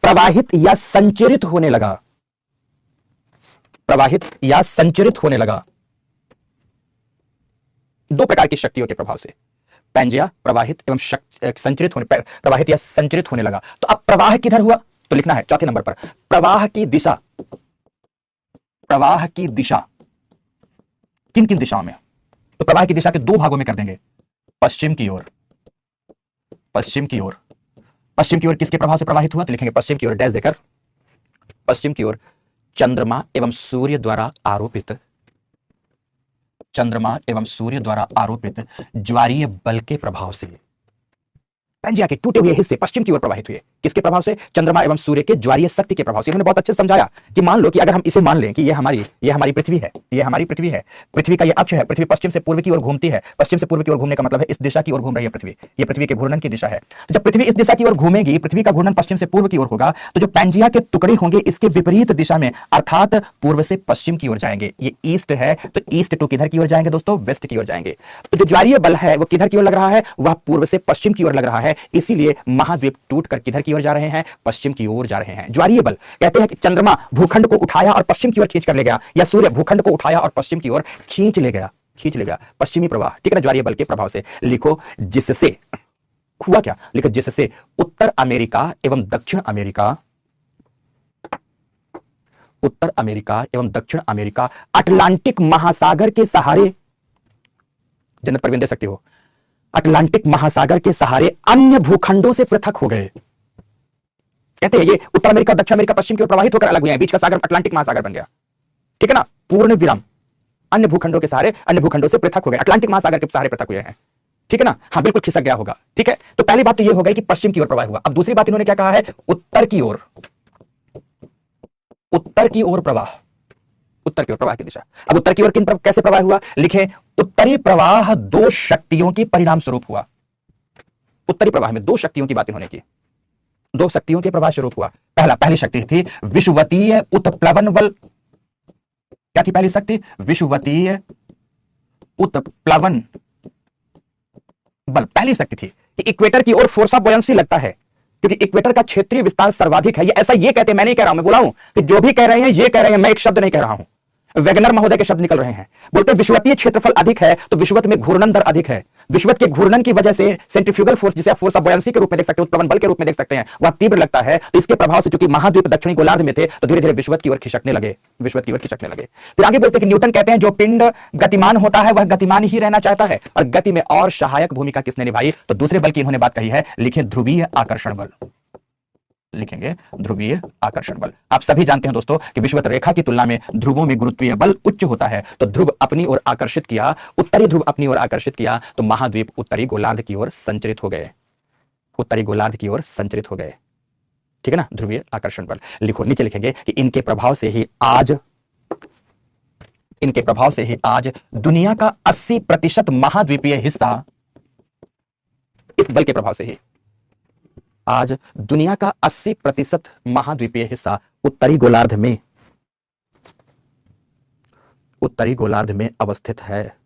प्रवाहित या संचरित होने लगा, प्रवाहित या संचरित होने लगा। दो प्रकार की शक्तियों के प्रभाव से पैंजिया प्रवाहित एवं संचरित होने, प्रवाहित या संचरित होने लगा। तो अब प्रवाह किधर हुआ? तो लिखना है चौथे नंबर पर, प्रवाह की दिशा, प्रवाह की दिशा किन किन दिशाओं में? तो प्रवाह की दिशा के दो भागों में कर देंगे, पश्चिम की ओर, पश्चिम की ओर। पश्चिम की ओर किसके प्रभाव से प्रवाहित हुआ? तो लिखेंगे पश्चिम की ओर, डैश देकर, पश्चिम की ओर चंद्रमा एवं सूर्य द्वारा आरोपित, चंद्रमा एवं सूर्य द्वारा आरोपित ज्वारीय बल के प्रभाव से पैंजिया के टूटे हुए हिस्से पश्चिम की ओर प्रवाहित हुए। किसके प्रभाव से? चंद्रमा एवं सूर्य के ज्वारीय शक्ति के प्रभाव से। इन्होंने बहुत अच्छे से समझाया कि मान लो कि अगर हम इसे मान लें कि ये हमारी पृथ्वी है, ये हमारी पृथ्वी है, पृथ्वी का ये अक्ष है, पृथ्वी पश्चिम से पूर्व की ओर घूमती है। पश्चिम से पूर्व की ओर घूमने का मतलब है इस दिशा की ओर घूम रही है पृथ्वी, ये पृथ्वी के घूर्णन की दिशा है। तो जब पृथ्वी इस दिशा की ओर घूमेगी, पृथ्वी का घूर्णन पश्चिम से पूर्व की ओर होगा, तो जो पैंजिया के टुकड़े होंगे इसके विपरीत दिशा में, अर्थात पूर्व से पश्चिम की ओर जाएंगे। ये ईस्ट है, तो ईस्ट टू किधर की ओर जाएंगे दोस्तों? वेस्ट की ओर जाएंगे। तो जो ज्वारीय बल है वो किधर की ओर लग रहा है? वह पूर्व से पश्चिम की ओर लग रहा है। इसीलिए महाद्वीप टूटकर किधर की ओर जा रहे हैं? पश्चिम की ओर जा रहे हैं। ज्वारीय बल कहते हैं कि चंद्रमा भूखंड को उठाया और पश्चिम की ओर खींच कर ले गया, या सूर्य भूखंड को उठाया और पश्चिम की ओर खींच ले गया, पश्चिमी प्रवाह, ठीक है ना, ज्वारीय बल के प्रभाव से। लिखो जिससे हुआ क्या? लिखो जिससे उत्तर अमेरिका एवं दक्षिण अमेरिका, उत्तर अमेरिका एवं दक्षिण अमेरिका अटलांटिक महासागर के सहारे, जन्नत परवीन दे सकती हो, अटलांटिक महासागर के सहारे अन्य भूखंडों से पृथक हो गए। कहते हैं ये उत्तर अमेरिका दक्षिण अमेरिका पश्चिम की ओर प्रवाहित होकर अलग हुए हैं, बीच का सागर अटलांटिक महासागर बन गया, ठीक है ना। पूर्ण विराम, अन्य भूखंडों के सहारे अन्य भूखंडों से पृथक हो गए, अटलांटिक महासागर के सहारे पृथक हुए हैं, ठीक है ना। हाँ बिल्कुल खिसक गया होगा, ठीक है। तो पहली बात तो ये हो गई कि पश्चिम की ओर प्रवाह हुआ। अब दूसरी बात इन्होंने क्या कहा है? उत्तर की ओर, उत्तर की ओर प्रवाह, उत्तर की ओर प्रवाह की दिशा। अब उत्तर की ओर किन कैसे प्रवाह हुआ? लिखें उत्तरी प्रवाह दो शक्तियों की परिणाम स्वरूप हुआ। उत्तरी प्रवाह में दो शक्तियों की बात इन्होंने की, दो शक्तियों के प्रवाह स्वरूप हुआ। पहली शक्ति थी विषुवतीय उत्प्लवन बल। क्या थी पहली शक्ति? विषुवतीय उत्प्लवन बल पहली शक्ति थी कि इक्वेटर की ओर फोर्स ऑफ बॉयंसी लगता है, क्योंकि इक्वेटर का क्षेत्रीय विस्तार सर्वाधिक है। ये ऐसा ये कहते हैं, मैं नहीं कह रहा हूं, मैं बोला हूं कि जो भी कह रहे हैं ये कह रहे हैं, मैं एक शब्द नहीं कह रहा हूं, वेगनर महोदय के शब्द निकल रहे हैं। बोलते विषुवतीय क्षेत्रफल अधिक है तो विषुवत में घूर्णन दर अधिक है। विषुवत के घूर्णन की वजह से सेंट्रीफ्यूगल फोर्स, जिसे आप फोर्स ऑफ बॉयंसी के रूप में देख सकते हैं, उत्प्लवन बल के रूप में देख सकते हैं, वह तीव्र लगता है। तो इसके प्रभाव से चूंकि महाद्वीप दक्षिणी गोलार्ध में थे तो धीरे धीरे विषुवत की ओर खिसकने लगे, विषुवत की ओर खिसकने लगे। फिर आगे बोलते हैं कि न्यूटन कहते हैं जो पिंड गतिमान होता है वह गतिमान ही रहना चाहता है, और गति में और सहायक भूमिका किसने निभाई? तो दूसरे बल की इन्होंने बात कही है। लिखे ध्रुवीय आकर्षण बल, लिखेंगे ध्रुवीय आकर्षण बल। आप सभी जानते हैं दोस्तों कि विषुवत रेखा की तुलना में ध्रुवों में गुरुत्वीय बल उच्च होता है। तो ध्रुव अपनी ओर आकर्षित किया, उत्तरी ध्रुव अपनी ओर आकर्षित किया, तो महाद्वीप उत्तरी गोलार्ध की ओर संचरित हो गए, उत्तरी गोलार्ध की ओर संचरित हो गए, ठीक है ना। ध्रुवीय आकर्षण बल। लिखो नीचे लिखेंगे कि इनके प्रभाव से ही आज दुनिया का 80% महाद्वीपीय हिस्सा, इस बल के प्रभाव से ही आज दुनिया का 80% महाद्वीपीय हिस्सा उत्तरी गोलार्ध में अवस्थित है।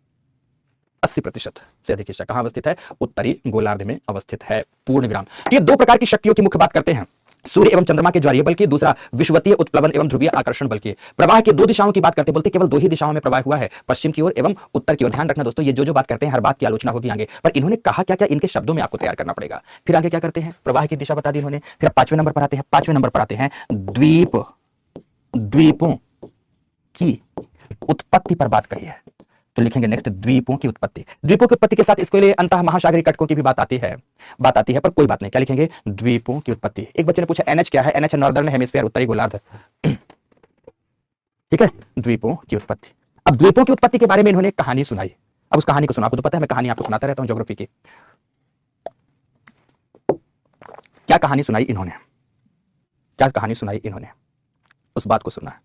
80% से अधिक हिस्सा कहां अवस्थित है? उत्तरी गोलार्ध में अवस्थित है। पूर्ण विराम। ये दो प्रकार की शक्तियों की मुख्य बात करते हैं, सूर्य एवं चंद्रमा के ज्वारीय बल की, दूसरा विषुवतीय उत्प्लवन एवं ध्रुवीय आकर्षण बल की। प्रवाह की दो दिशाओं की बात करते हैं, बोलते केवल दो ही दिशाओं में प्रवाह हुआ है, पश्चिम की ओर एवं उत्तर की ओर। ध्यान रखना दोस्तों, ये जो बात करते हैं हर बात की आलोचना होगी आगे, पर इन्होंने कहा क्या क्या इनके शब्दों में आपको तैयार करना पड़ेगा। फिर आगे क्या करते हैं, प्रवाह की दिशा बता दी इन्होंने। फिर 5वें नंबर पर आते हैं, 5वें नंबर पर आते हैं द्वीपों की उत्पत्ति पर बात कही है। तो लिखेंगे नेक्स्ट द्वीपों की उत्पत्ति के साथ इसके लिए अंतः महासागरीय तटों की भी बात आती है, पर कोई बात नहीं। क्या लिखेंगे? द्वीपों की उत्पत्ति। एक बच्चे ने पूछा एनएच क्या है? एनएच है नॉर्दर्न हेमिस्फीयर, उत्तरी गोलार्ध। ठीक है, द्वीपों की उत्पत्ति। अब द्वीपों की उत्पत्ति के बारे में इन्होंने कहानी सुनाई। अब उस कहानी को सुना, आपको तो पता है मैं कहानी आपको सुनाता रहता हूं ज्योग्राफी की। क्या कहानी सुनाई इन्होंने? उस बात को सुनना है,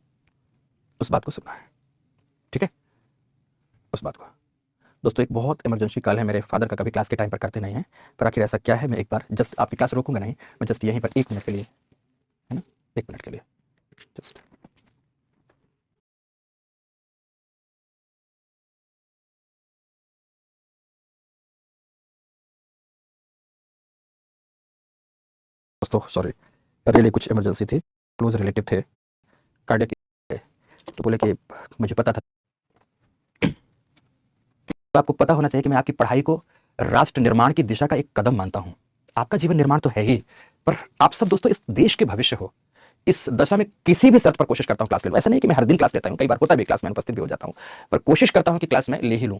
ठीक है, उस बात को। दोस्तों एक बहुत इमरजेंसी कॉल है, मेरे फादर का कभी क्लास के टाइम पर करते नहीं है, पर आखिर ऐसा क्या है, मैं एक बार जस्ट आपकी क्लास रोकूंगा नहीं, मैं जस्ट यहीं पर 1 मिनट के लिए, है ना, 1 मिनट के लिए जस्ट। दोस्तों सॉरी, रियली कुछ इमरजेंसी थी, क्लोज रिलेटिव थे, कार्डियक, तो बोले कि मुझे पता था। तो आपको पता होना चाहिए कि मैं आपकी पढ़ाई को राष्ट्र निर्माण की दिशा का एक कदम मानता हूं। आपका जीवन निर्माण तो है ही, पर आप सब दोस्तों इस देश के भविष्य हो। इस दशा में किसी भी शर्त पर कोशिश करता हूं क्लास ले लूं। ऐसा नहीं कि मैं हर दिन क्लास लेता हूं, कई बार होता भी क्लास में उपस्थित भी हो जाता हूं, पर कोशिश करता हूं कि क्लास में ले ही लूं।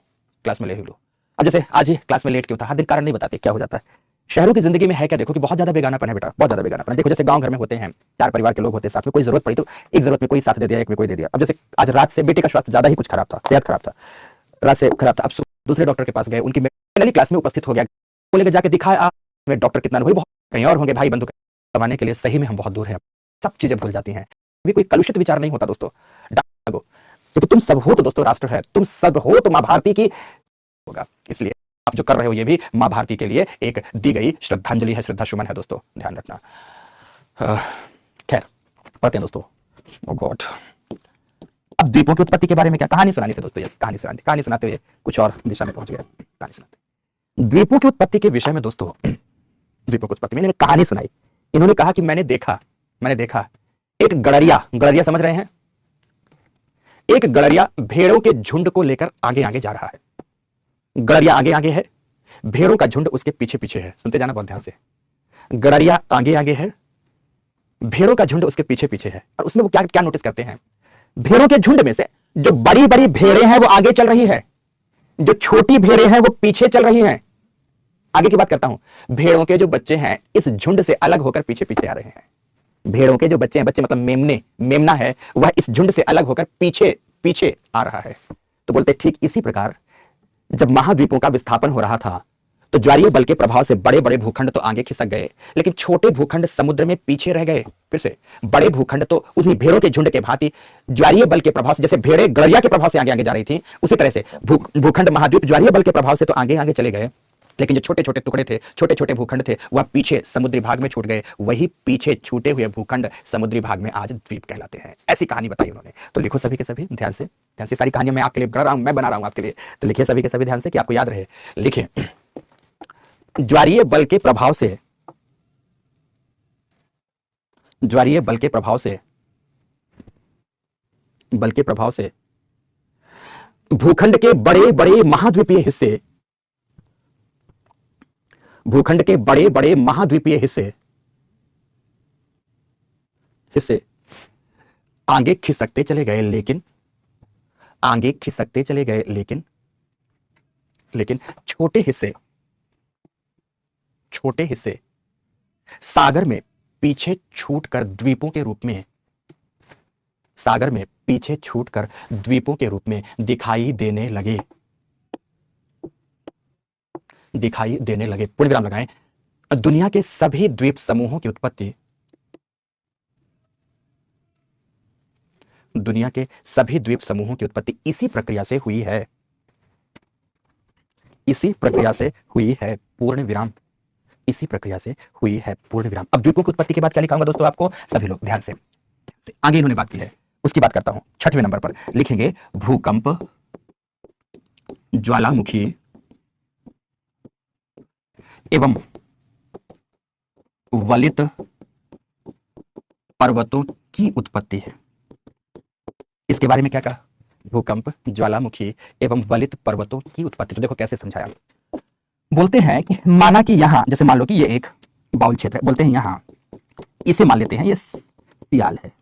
अब जैसे आज ही क्लास में लेट क्यों था, हर दिन कारण नहीं बताते, क्या हो जाता है। शहरों की जिंदगी में है क्या, देखो कि बहुत ज्यादा बेगानापन है बेटा, बहुत ज्यादा बेगानापन। देखो जैसे गांव घर में होते हैं, 4 परिवार के लोग होते हैं साथ में, कोई जरूरत पड़ी तो एक जरूरत में कोई साथ दे दिया, एक में कोई दे दिया। अब जैसे आज रात से बेटे का स्वास्थ्य ज्यादा ही कुछ खराब था, बेहद खराब था, रात से खराब था। अब दूसरे डॉक्टर के पास गए, उनकी क्लास में उपस्थित हो गया, बोले जाके दिखाया, डॉक्टर कितना भाई बहुत कहीं और होंगे, भाई बंधु कमाने के लिए सही में हम बहुत दूर हैं, सब चीजें भूल जाती हैं। अभी कोई कलुषित विचार नहीं होता दोस्तों, क्योंकि तुम सब हो तो दोस्तों राष्ट्र है, तुम सब हो तो मां भारती की होगा। इसलिए आप जो कर रहे हो ये भी मां भारती के लिए एक दी गई श्रद्धांजलि है, श्रद्धा सुमन है दोस्तों, ध्यान रखना। खैर पढ़ते हैं दोस्तों। ओ गॉड, अब द्वीपों की उत्पत्ति के बारे में क्या कहानी सुनानी थी दोस्तों। यस, कहानी सुनाते हुए कुछ और दिशा में पहुंच गया। कहानी सुनाते द्वीपों की उत्पत्ति के विषय में दोस्तों, द्वीपों की उत्पत्ति में कहानी सुनाई। इन्होंने कहा कि मैंने देखा एक गड़रिया समझ रहे हैं, एक गड़रिया भेड़ों के झुंड को लेकर आगे आगे जा रहा है। गड़रिया आगे आगे है, भेड़ों का झुंड उसके पीछे पीछे है। सुनते जाना बहुत ध्यान से। गड़रिया आगे आगे है, भेड़ों का झुंड उसके पीछे पीछे है। और उसमें वो क्या क्या नोटिस करते हैं, भेड़ों के झुंड में से जो बड़ी बड़ी भेड़ें हैं वो आगे चल रही है, जो छोटी भेड़ें हैं वो पीछे चल रही हैं। आगे की बात करता हूं, भेड़ों के जो बच्चे हैं इस झुंड से अलग होकर पीछे पीछे आ रहे हैं। भेड़ों के जो बच्चे हैं, बच्चे मतलब मेमना है, वह इस झुंड से अलग होकर पीछे पीछे आ रहा है। तो बोलते ठीक इसी प्रकार जब महाद्वीपों का विस्थापन हो रहा था तो ज्वारीय बल के प्रभाव से बड़े बड़े भूखंड तो आगे खिसक गए, लेकिन छोटे भूखंड समुद्र में पीछे रह गए। फिर से बड़े भूखंड तो उन्हीं भेड़ों के झुंड के भांति ज्वारीय बल के प्रभाव से, जैसे भेड़ें गड़रिया के प्रभाव से आगे आगे जा रही थी, उसी तरह से भूखंड महाद्वीप ज्वारीय बल के प्रभाव से तो आगे आगे चले गए, लेकिन जो छोटे छोटे टुकड़े थे, छोटे छोटे भूखंड थे, वह पीछे समुद्री भाग में छूट गए। वही पीछे छूटे हुए भूखंड समुद्री भाग में आज द्वीप कहलाते हैं। ऐसी कहानी बताई उन्होंने। तो लिखो सभी के सभी ध्यान से, सारी कहानियां मैं आपके लिए बना रहा हूं आपके लिए। तो लिखिए सभी के सभी ध्यान से कि आपको याद रहे। लिखिए, ज्वारीय बल के प्रभाव से भूखंड के बड़े बड़े महाद्वीपीय हिस्से आगे खिसकते चले गए, लेकिन छोटे हिस्से सागर में पीछे छूटकर द्वीपों के रूप में दिखाई देने लगे। पूर्ण विराम लगाएं। दुनिया के सभी द्वीप समूहों की उत्पत्ति इसी प्रक्रिया से हुई है। पूर्ण विराम। इसी प्रक्रिया से हुई है, पूर्ण विराम। अब द्वीपों की उत्पत्ति के बाद क्या लिखाऊंगा दोस्तों आपको, सभी लोग ध्यान से आगे इन्होंने बात की है उसकी बात करता हूं। 6वें नंबर पर लिखेंगे भूकंप, ज्वालामुखी एवं वलित पर्वतों की उत्पत्ति है। इसके बारे में क्या कहा, भूकंप, ज्वालामुखी एवं वलित पर्वतों की उत्पत्ति। तो देखो कैसे समझाया, बोलते हैं कि माना कि यहां, जैसे मान लो कि ये एक बाउल क्षेत्र है, बोलते हैं यहां, इसे मान लेते हैं ये सियाल है,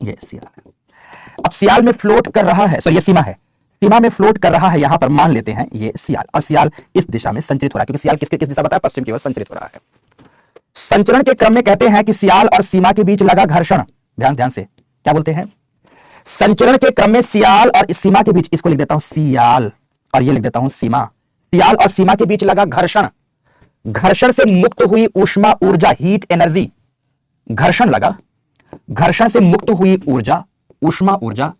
ये सियाल है। अब सियाल में फ्लोट कर रहा है, सॉरी ये सीमा है, सीमा में फ्लोट कर रहा है, यहां पर मान लेते हैं ये सियाल, और सियाल इस दिशा में संचरित हो रहा है, क्योंकि सियाल किस दिशा बताया, पश्चिम की ओर संचरित हो रहा है। संचरण के क्रम में कहते हैं कि सियाल और सीमा के बीच लगा घर्षण, ध्यान से क्या बोलते हैं, संचरण के क्रम में सियाल और सीमा के बीच, इसको लिख देता हूं सियाल और ये लिख देता हूं सीमा, सियाल और सीमा के बीच लगा घर्षण, घर्षण से मुक्त हुई ऊष्मा ऊर्जा, हीट एनर्जी, घर्षण लगा, घर्षण से मुक्त हुई ऊर्जा, ऊष्मा ऊर्जा,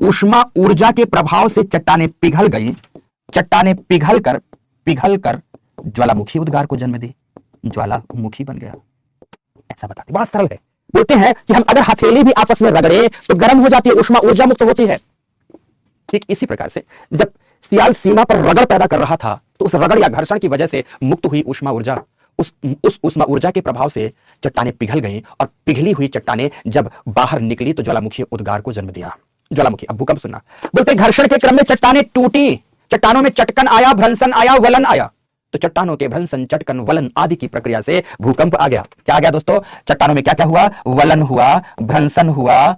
ऊष्मा ऊर्जा के प्रभाव से चट्टानें पिघल गई, चट्टानें पिघल कर ज्वालामुखी उद्गार को जन्म दी, ज्वालामुखी बन गया। ऐसा बताते, बहुत सरल है। बोलते हैं कि हम अगर हथेली भी आपस में रगड़े तो गर्म हो जाती है, ऊष्मा ऊर्जा मुक्त होती है। ठीक इसी प्रकार से जब सियाल सीमा पर रगड़ पैदा कर रहा था तो उस रगड़ या घर्षण की वजह से मुक्त हुई ऊष्मा ऊर्जा, उस ऊष्मा ऊर्जा के प्रभाव से चट्टानें पिघल गईं और पिघली हुई चट्टानें जब बाहर निकली तो ज्वालामुखी उद्गार को जन्म दिया, ज्वालामुखी। अब भूकंप सुनना, बोलते घर्षण के क्रम में चट्टानें टूटी, चट्टानों में चटकन आया, भ्रंशन आया, वलन आया, तो चट्टानों के भ्रंशन, चटकन, वलन आदि की प्रक्रिया से भूकंप आ गया। क्या आ गया दोस्तों, चट्टानों में क्या क्या हुआ, वलन हुआ, भ्रंशन हुआ,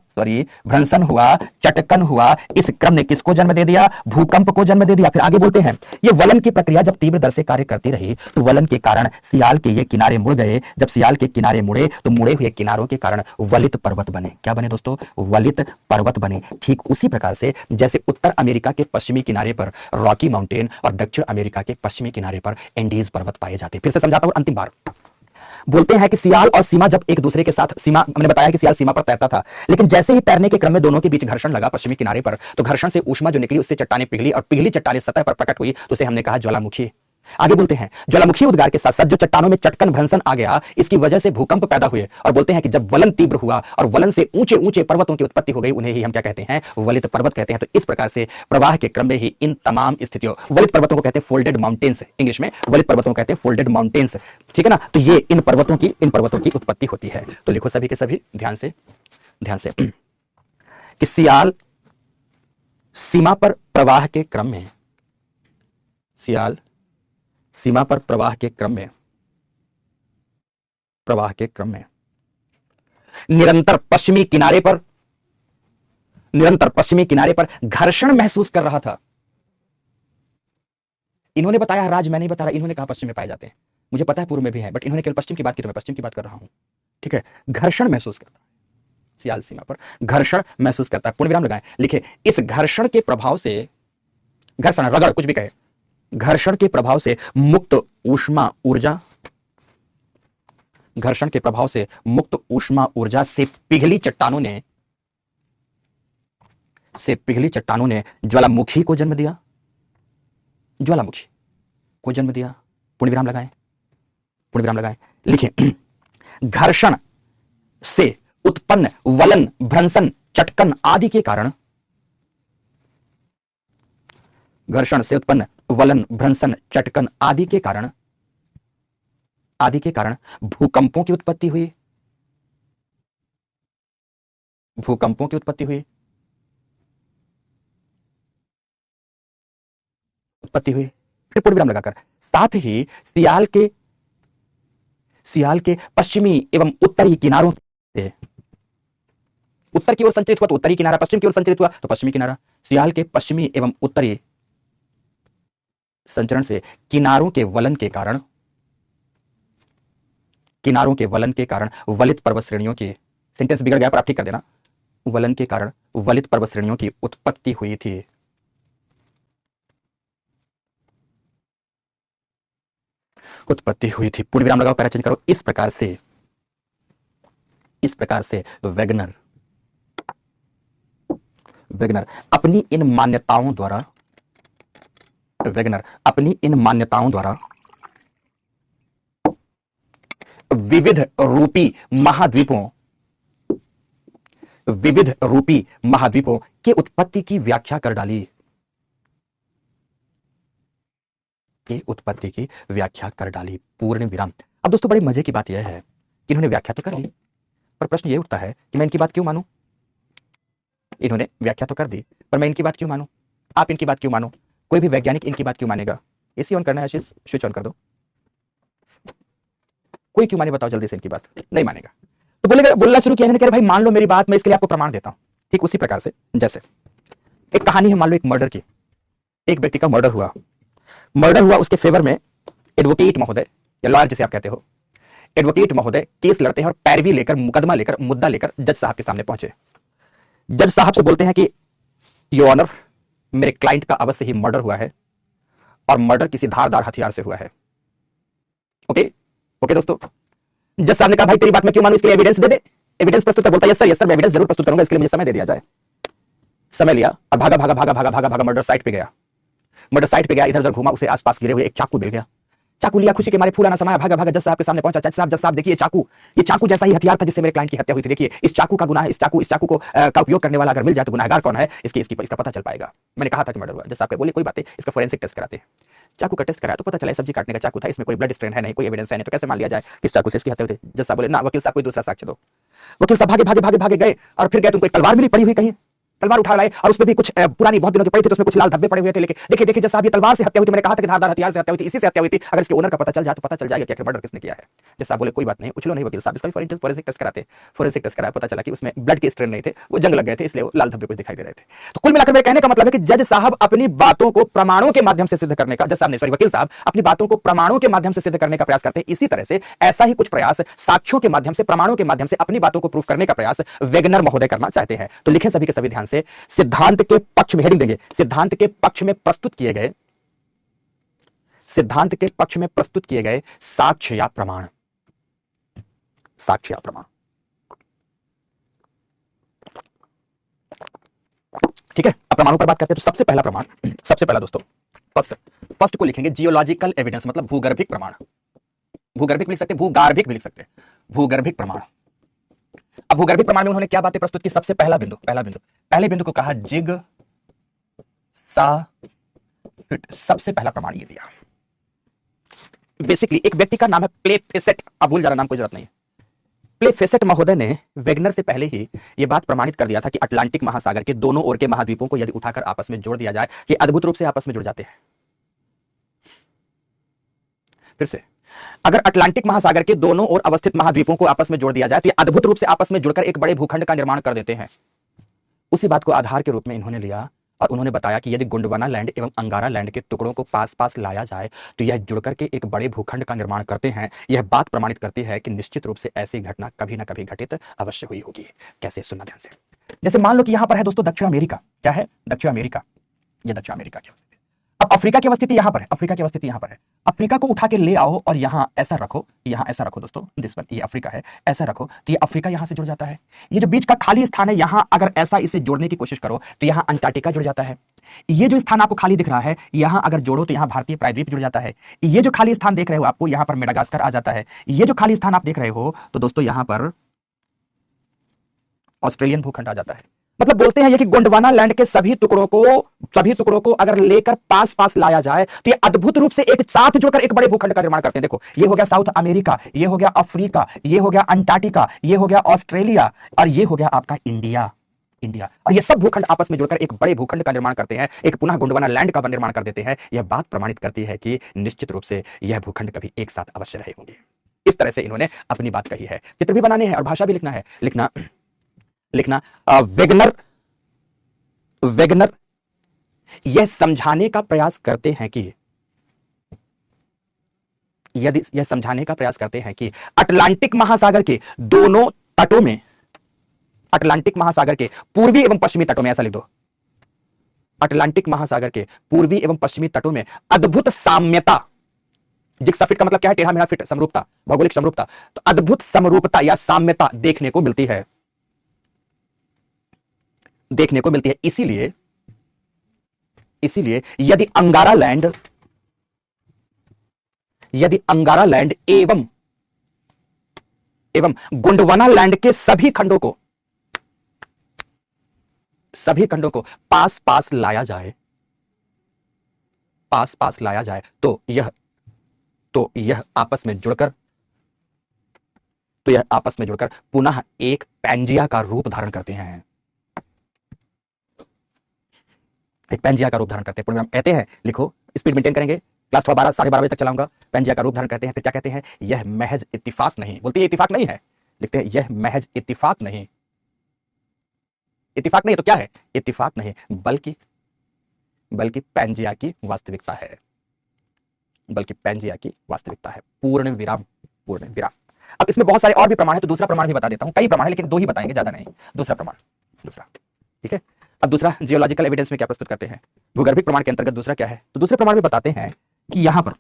चटकन हुआ। इस क्रम ने किसको जन्म दे दिया, भूकंप को जन्म दे दिया। फिर आगे बोलते हैं ये वलन की प्रक्रिया जब तीव्र दर से कार्य करती रही तो वलन के कारण सियाल के ये किनारे मुड़ गए, जब सियाल के किनारे मुड़े तो मुड़े हुए किनारों के कारण वलित पर्वत बने। क्या बने दोस्तों, वलित पर्वत बने। ठीक उसी प्रकार से जैसे उत्तर अमेरिका के पश्चिमी किनारे पर रॉकी माउंटेन और दक्षिण अमेरिका के पश्चिमी किनारे पर एंडीज पर्वत पाए जाते। फिर से समझाता हूं अंतिम बार। बोलते हैं कि सियाल और सीमा जब एक दूसरे के साथ, सीमा हमने बताया कि सियाल सीमा पर तैरता था, लेकिन जैसे ही तैरने के क्रम में दोनों के बीच घर्षण लगा पश्चिमी किनारे पर, तो घर्षण से ऊष्मा जो निकली उससे चट्टानें पिघली और पिघली चट्टानें सतह पर प्रकट हुई, तो उसे हमने कहा ज्वालामुखी। आगे बोलते हैं ज्वालामुखी उद्गार के साथ साथ जो चट्टानों में चटकन, भ्रंशन आ गया, इसकी वजह से भूकंप पैदा हुए। और बोलते हैं कि जब वलन तीव्र हुआ और वलन से ऊंचे ऊंचे पर्वतों की उत्पत्ति हो गई, उन्हें ही हम क्या कहते हैं, वलित पर्वत कहते हैं। तो इस प्रकार से प्रवाह के क्रम में ही इन तमाम स्थितियों, वलित पर्वतों को कहते हैं फोल्डेड माउंटेन्स, इंग्लिश में वलित पर्वतों को कहते हैं फोल्डेड माउंटेन्स, ठीक है ना। तो ये इन पर्वतों की उत्पत्ति होती है। तो लिखो सभी के सभी ध्यान से कि सियाल सीमा पर प्रवाह के क्रम में, सियाल सीमा पर प्रवाह के क्रम में निरंतर पश्चिमी किनारे पर घर्षण महसूस कर रहा था। इन्होंने बताया, राज मैं नहीं बता रहा, इन्होंने कहा पश्चिम में पाए जाते हैं, मुझे पता है पूर्व में भी है, बट इन्होंने केवल पश्चिम की बात की तो मैं पश्चिम की बात कर रहा हूं, ठीक है। घर्षण महसूस करता है, सियाल सीमा पर घर्षण महसूस करता है, पूर्ण विराम लगाएं, लिखे इस घर्षण के प्रभाव से, घर्षण रगड़ कुछ भी कहे, घर्षण के प्रभाव से मुक्त ऊष्मा ऊर्जा, घर्षण के प्रभाव से मुक्त ऊष्मा ऊर्जा से पिघली चट्टानों ने ज्वालामुखी को जन्म दिया, ज्वालामुखी को जन्म दिया। पूर्ण विराम लगाएं, लिखें घर्षण से उत्पन्न वलन, भ्रंशन, चटकन आदि के कारण, घर्षण से उत्पन्न वलन, भ्रंशन, चटकन आदि के कारण भूकंपों की उत्पत्ति हुई, फिर पूर्ण विराम लगाकर, साथ ही सियाल के पश्चिमी एवं उत्तरी किनारों से, उत्तर की ओर संचरित हुआ तो उत्तरी किनारा, पश्चिम की ओर संचरित हुआ तो पश्चिमी किनारा। सियाल के पश्चिमी एवं उत्तरी संचरण से किनारों के वलन के कारण वलित पर्वत श्रेणियों की, सेंटेंस बिगड़ गया पर आप ठीक कर देना, वलन के कारण वलित पर्वत श्रेणियों की उत्पत्ति हुई थी। पूर्ण विराम लगाओ, पैरा चेंज करो। इस प्रकार से वेगनर अपनी इन मान्यताओं द्वारा विविध रूपी महाद्वीपों विविध रूपी महाद्वीपों के उत्पत्ति की व्याख्या कर डाली। के उत्पत्ति की व्याख्या कर डाली, पूर्ण विराम। अब दोस्तों बड़े मजे की बात यह है कि इन्होंने व्याख्या तो कर दी, पर प्रश्न यह उठता है कि मैं इनकी बात क्यों मानूं? इन्होंने व्याख्या तो कर दी, पर मैं इनकी बात क्यों मानूं? आप इनकी बात क्यों मानो? कोई भी वैज्ञानिक इनकी बात क्यों मानेगा? एसी ऑन करना है आशीष, स्विच ऑन कर दो। कोई क्यों माने बताओ जल्दी से, इनकी बात नहीं मानेगा। तो बोलेगा, बोलना शुरू किया, कह रहे भाई मान लो मेरी बात, मैं इसके लिए आपको प्रमाण देता हूं। ठीक उसी प्रकार से जैसे एक कहानी है, मान लो एक मर्डर की, एक व्यक्ति का मर्डर हुआ, उसके फेवर में एडवोकेट महोदय या लॉयर जिसे आप कहते हो, एडवोकेट महोदय केस लड़ते हैं और पैरवी लेकर, मुकदमा लेकर, मुद्दा लेकर जज साहब के सामने पहुंचे। जज साहब से बोलते हैं कि योर ऑनर, मेरे क्लाइंट का अवश्य ही मर्डर हुआ है और मर्डर किसी धारदार हथियार से हुआ है। ओके दोस्तों, जज साहब ने कहा भाई तेरी बात मैं क्यों मानूं, इसके लिए एविडेंस दे दे। एविडेंस प्रस्तुत कर, बोलता है यस सर मैं एविडेंस जरूर प्रस्तुत करूंगा, इसके लिए मुझे समय दे दिया जाए। समय लिया और भागा मर्डर साइट पे गया। इधर उधर घूमा, उसे आसपास गिरे हुए एक चाकू मिल गया। चाकू लिया, खुशी के मारे फूला ना समाया, भागा जज साहब के सामने पहुंचा। जज साहब देखिए ये चाकू जैसा ही हथियार था जिससे मेरे क्लाइंट की हत्या हुई थी। देखिए इस चाकू का गुनाह है, इस चाकू को का उपयोग करने वाला अगर मिल जाए तो गुनाहगार कौन है इसका पता चल पाएगा। मैंने कहा था कि मर्डर हुआ। जज साहब के बोले कोई बात नहीं, इसका फोरेंसिक टेस्ट कराते हैं। चाकू का टेस्ट कराया तो पता चला सब्जी काटने का चाकू था, इसमें कोई ब्लड स्ट्रेन है नहीं, कोई एविडेंस है नहीं, तो कैसे मान लिया जाए किस चाकू से इसकी हत्या हुई थी। जज साहब बोले ना वकील साहब कोई दूसरा साक्ष्य दो। वकील साहब भागे गए और फिर गए, तुमको एक तलवार मिली पड़ी हुई, कहीं तलवार उठा लाए और उसमें भी कुछ पुरानी बहुत दिनों की पड़ी थी, तो उसमें कुछ लाल धब्बे पड़े हुए थे। लेकिन देखिए जज साहब ये तलवार से हत्या हुई थी, मैंने कहा था कि धारदार हथियार से हत्या हुई थी, इसी से हत्या हुई थी। अगर इसके ओनर का पता चल जाए तो पता चल जाएगा कि मर्डर किसने किया है। जज साहब बोले कोई बात नहीं, उछलो नहीं वकील साहब, इसका फोरेंसिक टेस्ट कराते। फोरेंसिक टेस्ट कराया, पता चला कि उसमें ब्लड के स्ट्रेन नहीं थे, वो जंग लग गए थे, इसलिए वो लाल धब्बे कुछ दिखाई दे रहे थे। तो कुल मिलाकर मेरे कहने का मतलब है कि जज साहब अपनी बातों को प्रमाणों के माध्यम से सिद्ध करने का, वकील साहब अपनी बातों को प्रमाणों के माध्यम से सिद्ध करने का प्रयास करते हैं। इसी तरह से ऐसा ही कुछ प्रयास साक्ष्यों के माध्यम से, प्रमाणों के माध्यम से अपनी बातों को प्रूफ करने का प्रयास वेगनर महोदय करना चाहते हैं। तो लिखें सभी के सभी ध्यान से, सिद्धांत के पक्ष में हेडिंग देंगे, सिद्धांत के पक्ष में प्रस्तुत किए गए साक्ष्य या प्रमाण। ठीक है, अब प्रमाणों पर बात करते हैं। तो सबसे पहला दोस्तों फर्स्ट को लिखेंगे जियोलॉजिकल एविडेंस, मतलब भूगर्भिक प्रमाण। भूगर्भिक भी लिख सकते हैं, भूगार्भिक भी लिख सकते हैं, भूगर्भिक प्रमाण। अब भूगर्भिक प्रमाण में उन्होंने क्या बातें प्रस्तुत की? सबसे पहले बिंदु को कहा जिग सबसे पहला प्रमाण ये दिया। बेसिकली एक व्यक्ति का नाम है प्लेफेसेट, अब भूल जाना नाम, कोई जरूरत नहीं है। प्लेफेसेट महोदय ने वेगनर से पहले ही यह बात प्रमाणित कर दिया था कि अटलांटिक महासागर के दोनों ओर के महाद्वीपों को यदि उठाकर आपस में जोड़ दिया जाए, ये अद्भुत रूप से आपस में जुड़ जाते हैं। फिर से, अगर अटलांटिक महासागर के दोनों ओर अवस्थित महाद्वीपों को आपस में जोड़ दिया जाए तो ये अद्भुत रूप से आपस में जुड़कर एक बड़े भूखंड का निर्माण कर देते हैं। उसी बात को आधार के रूप में इन्होंने लिया और उन्होंने बताया कि यदि गोंडवाना लैंड एवं अंगारा लैंड के टुकड़ों को पास लाया जाए तो यह जुड़कर के एक बड़े भूखंड का निर्माण करते हैं। यह बात प्रमाणित करती है कि निश्चित रूप से ऐसी घटना कभी ना कभी घटित अवश्य हुई होगी। कैसे? सुनना ध्यान से। जैसे मान लो कि यहां पर है दोस्तों दक्षिण अमेरिका। क्या है? दक्षिण अमेरिका। यह दक्षिण अमेरिका की अवस्थिति। अब अफ्रीका की अवस्थिति यहां पर है, अफ्रीका को उठा के ले आओ और यहां ऐसा रखो, दोस्तों दिस वन, ये अफ्रीका है, ऐसा रखो तो ये अफ्रीका यहां से जुड़ जाता है। ये जो बीच का खाली स्थान है यहां अगर ऐसा इसे जोड़ने की कोशिश करो तो यहां अंटार्कटिका जुड़ जाता है। ये जो स्थान आपको खाली दिख रहा है यहां अगर जोड़ो तो यहां भारतीय प्रायद्वीप जुड़ जाता है। ये जो खाली स्थान देख रहे हो आपको, यहां पर मेडागास्कर आ जाता है। ये जो खाली स्थान आप देख रहे हो तो दोस्तों यहां पर ऑस्ट्रेलियन भूखंड आ जाता है। मतलब बोलते हैं ये कि गोंडवाना लैंड के सभी टुकड़ों को अगर लेकर पास लाया जाए तो ये अद्भुत रूप से एक साथ जुड़कर एक बड़े भूखंड का निर्माण करते हैं। देखो ये हो गया साउथ अमेरिका, ये हो गया अफ्रीका, ये हो गया अंटार्कटिका, ये हो गया ऑस्ट्रेलिया और ये हो गया आपका इंडिया। और ये सब भूखंड आपस में जुड़कर एक बड़े भूखंड का निर्माण करते हैं, एक पुनः गोंडवाना लैंड का निर्माण कर देते हैं। यह बात प्रमाणित करती है कि निश्चित रूप से यह भूखंड कभी एक साथ अवश्य रहे होंगे। इस तरह से इन्होंने अपनी बात कही है। चित्र भी बनाने हैं और भाषा भी लिखना है। लिखना वेगनर यह समझाने का प्रयास करते हैं कि अटलांटिक महासागर के दोनों तटों में, अटलांटिक महासागर के पूर्वी एवं पश्चिमी तटों में, ऐसा लिख दो, अटलांटिक महासागर के पूर्वी एवं पश्चिमी तटों में अद्भुत साम्यता, जिक्साफिट का मतलब क्या है? टेढ़ा मेढ़ा फिट, समरूपता, भौगोलिक समरूपता। तो अद्भुत समरूपता या साम्यता देखने को मिलती है। इसीलिए यदि अंगारा लैंड एवं एवं गोंडवाना लैंड के सभी खंडों को पास पास लाया जाए, पास पास लाया जाए तो यह आपस में जुड़कर पुनः एक पैंजिया का रूप धारण करते हैं। एक पैंजिया का रूप धारण करते हैं। प्रोग्राम कहते हैं, लिखो, स्पीड मेंटेन करेंगे, क्लास थोड़ा 12 साढ़े 12 बजे तक चलाऊंगा। पैंजिया का रूप धारण करते हैं। फिर क्या कहते हैं? यह महज इत्तिफाक नहीं, बोलते हैं इत्तिफाक नहीं है, लिखते हैं यह महज इत्तिफाक नहीं। इत्तिफाक नहीं तो क्या है? इत्तिफाक नहीं बल्कि पैंजिया की वास्तविकता है, बल्कि पैंजिया की वास्तविकता है। पूर्ण विराम, पूर्ण विराम। अब इसमें बहुत सारे और भी प्रमाण है, तो दूसरा प्रमाण भी बता देता हूं। कई प्रमाण है लेकिन दो ही बताएंगे, ज्यादा नहीं। दूसरा प्रमाण, दूसरा, ठीक है। अब दूसरा जियोलॉजिकल एविडेंस में क्या प्रस्तुत करते हैं? भूगर्भिक प्रमाण के अंतर्गत दूसरा क्या है? तो दूसरे प्रमाण में बताते हैं कि यहां पर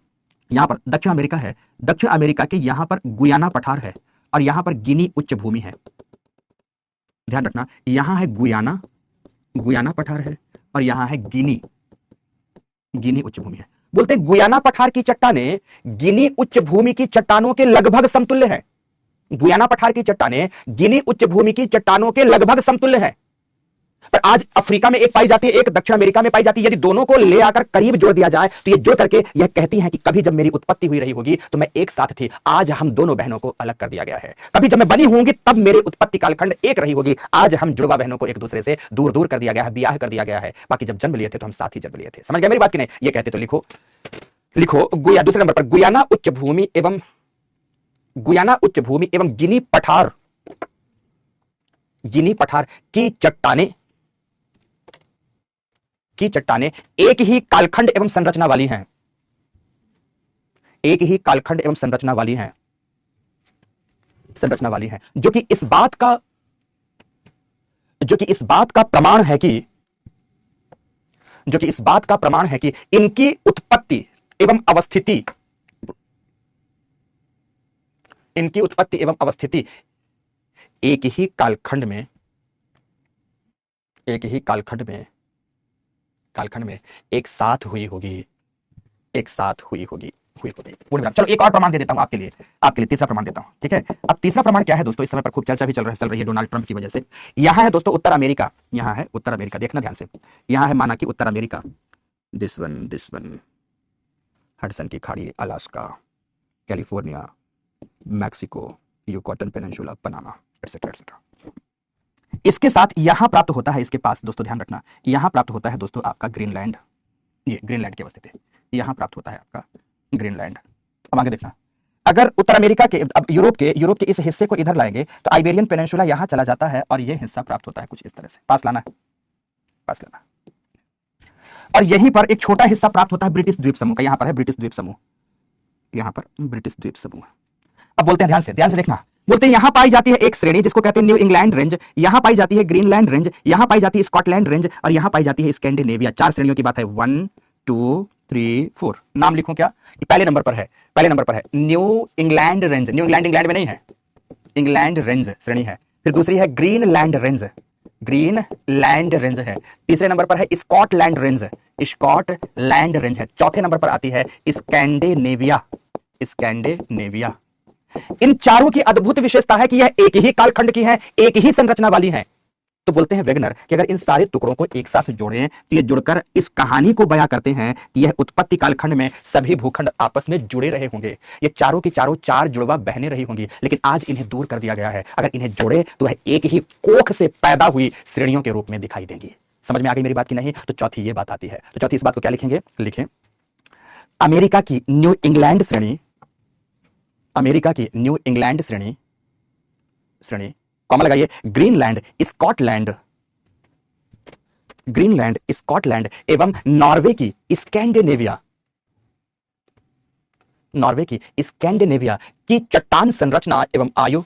दक्षिण अमेरिका है, दक्षिण अमेरिका के यहां पर गुयाना पठार है और यहां पर गिनी उच्च भूमि है। ध्यान रखना, यहां है गुयाना पठार है और यहां है गिनी उच्च भूमि है। बोलते हैं गुयाना पठार की चट्टानें गिनी उच्च भूमि की चट्टानों के लगभग समतुल्य है। गुयाना पठार की चट्टानें गिनी उच्च भूमि की चट्टानों के लगभग समतुल्य है। पर आज अफ्रीका में एक पाई जाती है, एक दक्षिण अमेरिका में पाई जाती है। यदि दोनों को ले आकर करीब जोड़ दिया जाए तो ये जुड़ करके यह कहती हैं कि कभी जब मेरी उत्पत्ति हुई रही होगी तो मैं एक साथ थी, आज हम दोनों बहनों को अलग कर दिया गया है। कभी जब मैं बनी होंगी तब मेरी उत्पत्ति कालखंड एक रही होगी, आज हम जुड़वा बहनों को एक दूसरे से दूर दूर कर दिया गया है, ब्याह कर दिया गया है। बाकी जब जन्म लिए थे तो हम साथ ही जन्म लिए थे। समझ गए मेरी बात की नहीं? ये कहते तो लिखो दूसरे नंबर पर गुयाना उच्च भूमि एवं गिनी पठार की चट्टानें एक ही कालखंड एवं संरचना वाली हैं, एक ही कालखंड एवं संरचना वाली हैं, जो कि इस बात का प्रमाण है कि इनकी उत्पत्ति एवं अवस्थिति एक ही कालखंड में एक साथ हुई होगी। पूर्ण विराम। चलो एक और प्रमाण दे देता हूं आपके लिए तीसरा प्रमाण देता हूं, ठीक है। अब तीसरा प्रमाण क्या है दोस्तों? इस समय पर खूब चर्चा भी चल रही है डोनाल्ड ट्रंप की वजह से। यहां है दोस्तों उत्तर अमेरिका, देखना ध्यान से। यहां है माना कि उत्तर अमेरिका, दिस वन हडसन की खाड़ी, Alaska, California, Mexico, Yucatan peninsula, Panama, etcetera. इसके साथ यहां प्राप्त होता है, इसके पास दोस्तों ध्यान रखना, यहां प्राप्त होता है दोस्तों आपका ग्रीनलैंड। ये ग्रीनलैंड की अवस्थिति, यहां प्राप्त होता है आपका ग्रीनलैंड। अब आगे देखना, अगर उत्तर अमेरिका के, अब यूरोप के इस हिस्से को इधर लाएंगे तो आइबेरियन पेनिनसुला यहां चला जाता है और यह हिस्सा प्राप्त होता है कुछ इस तरह से। पास लाना। और यहीं पर एक छोटा हिस्सा प्राप्त होता है ब्रिटिश द्वीप समूह का। यहां पर है ब्रिटिश द्वीप समूह, अब बोलते हैं ध्यान से देखना, बोलते हैं यहां पाई जाती है एक श्रेणी जिसको कहते हैं न्यू इंग्लैंड रेंज, यहां पाई जाती है ग्रीनलैंड रेंज, यहां पाई जाती है स्कॉटलैंड रेंज और यहां पाई जाती है स्कैंडिनेविया। 4 श्रेणियों की बात है। 1 2 3 4। नाम लिखूं क्या? पहले नंबर पर है new England range. New England में नहीं है, इंग्लैंड रेंज श्रेणी है। फिर दूसरी है ग्रीनलैंड रेंज है। तीसरे नंबर पर है स्कॉटलैंड रेंज है। चौथे नंबर पर आती है स्कैंडिनेविया। इन चारों की अद्भुत विशेषता है कि यह एक ही कालखंड की है, एक ही संरचना वाली है। तो बोलते हैं वेगनर कि अगर इन सारे टुकड़ों को एक साथ जोड़ें तो ये जुड़कर इस कहानी को बयां करते हैं कि यह उत्पत्ति कालखंड में सभी भूखंड आपस में जुड़े रहे होंगे। ये चारों की चारों 4 जुड़वा बहनें रही होंगी, लेकिन आज इन्हें दूर कर दिया गया है। अगर इन्हें जोड़े तो वह एक ही कोख से पैदा हुई श्रेणियों के रूप में दिखाई देंगी। समझ में आ गई मेरी बात की नहीं? तो चौथी ये बात आती है। तो चौथी इस बात को क्या लिखेंगे? लिखें अमेरिका की न्यू इंग्लैंड श्रेणी, कॉमा लगाइए, ग्रीनलैंड, स्कॉटलैंड एवं नॉर्वे की स्कैंडिनेविया की चट्टान संरचना एवं आयु